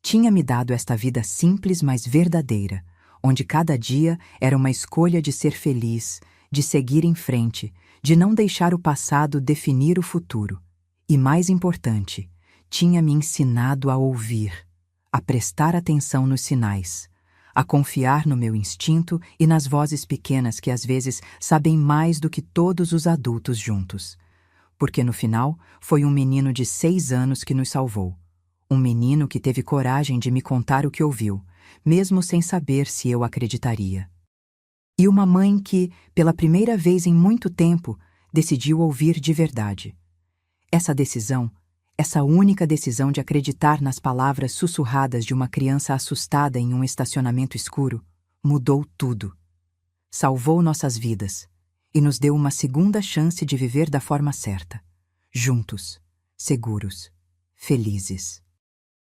Tinha me dado esta vida simples, mas verdadeira, onde cada dia era uma escolha de ser feliz, de seguir em frente, de não deixar o passado definir o futuro. E mais importante, tinha me ensinado a ouvir, a prestar atenção nos sinais, a confiar no meu instinto e nas vozes pequenas que às vezes sabem mais do que todos os adultos juntos. Porque no final foi um menino de 6 anos que nos salvou. Um menino que teve coragem de me contar o que ouviu, mesmo sem saber se eu acreditaria. E uma mãe que, pela primeira vez em muito tempo, decidiu ouvir de verdade. Essa decisão, essa única decisão de acreditar nas palavras sussurradas de uma criança assustada em um estacionamento escuro, mudou tudo. Salvou nossas vidas e nos deu uma segunda chance de viver da forma certa. Juntos, seguros, felizes.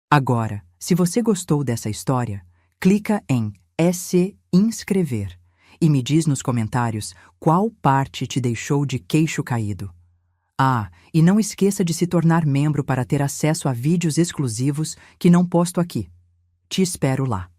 Agora, se você gostou dessa história, clica em se inscrever e me diz nos comentários qual parte te deixou de queixo caído. Ah, e não esqueça de se tornar membro para ter acesso a vídeos exclusivos que não posto aqui. Te espero lá.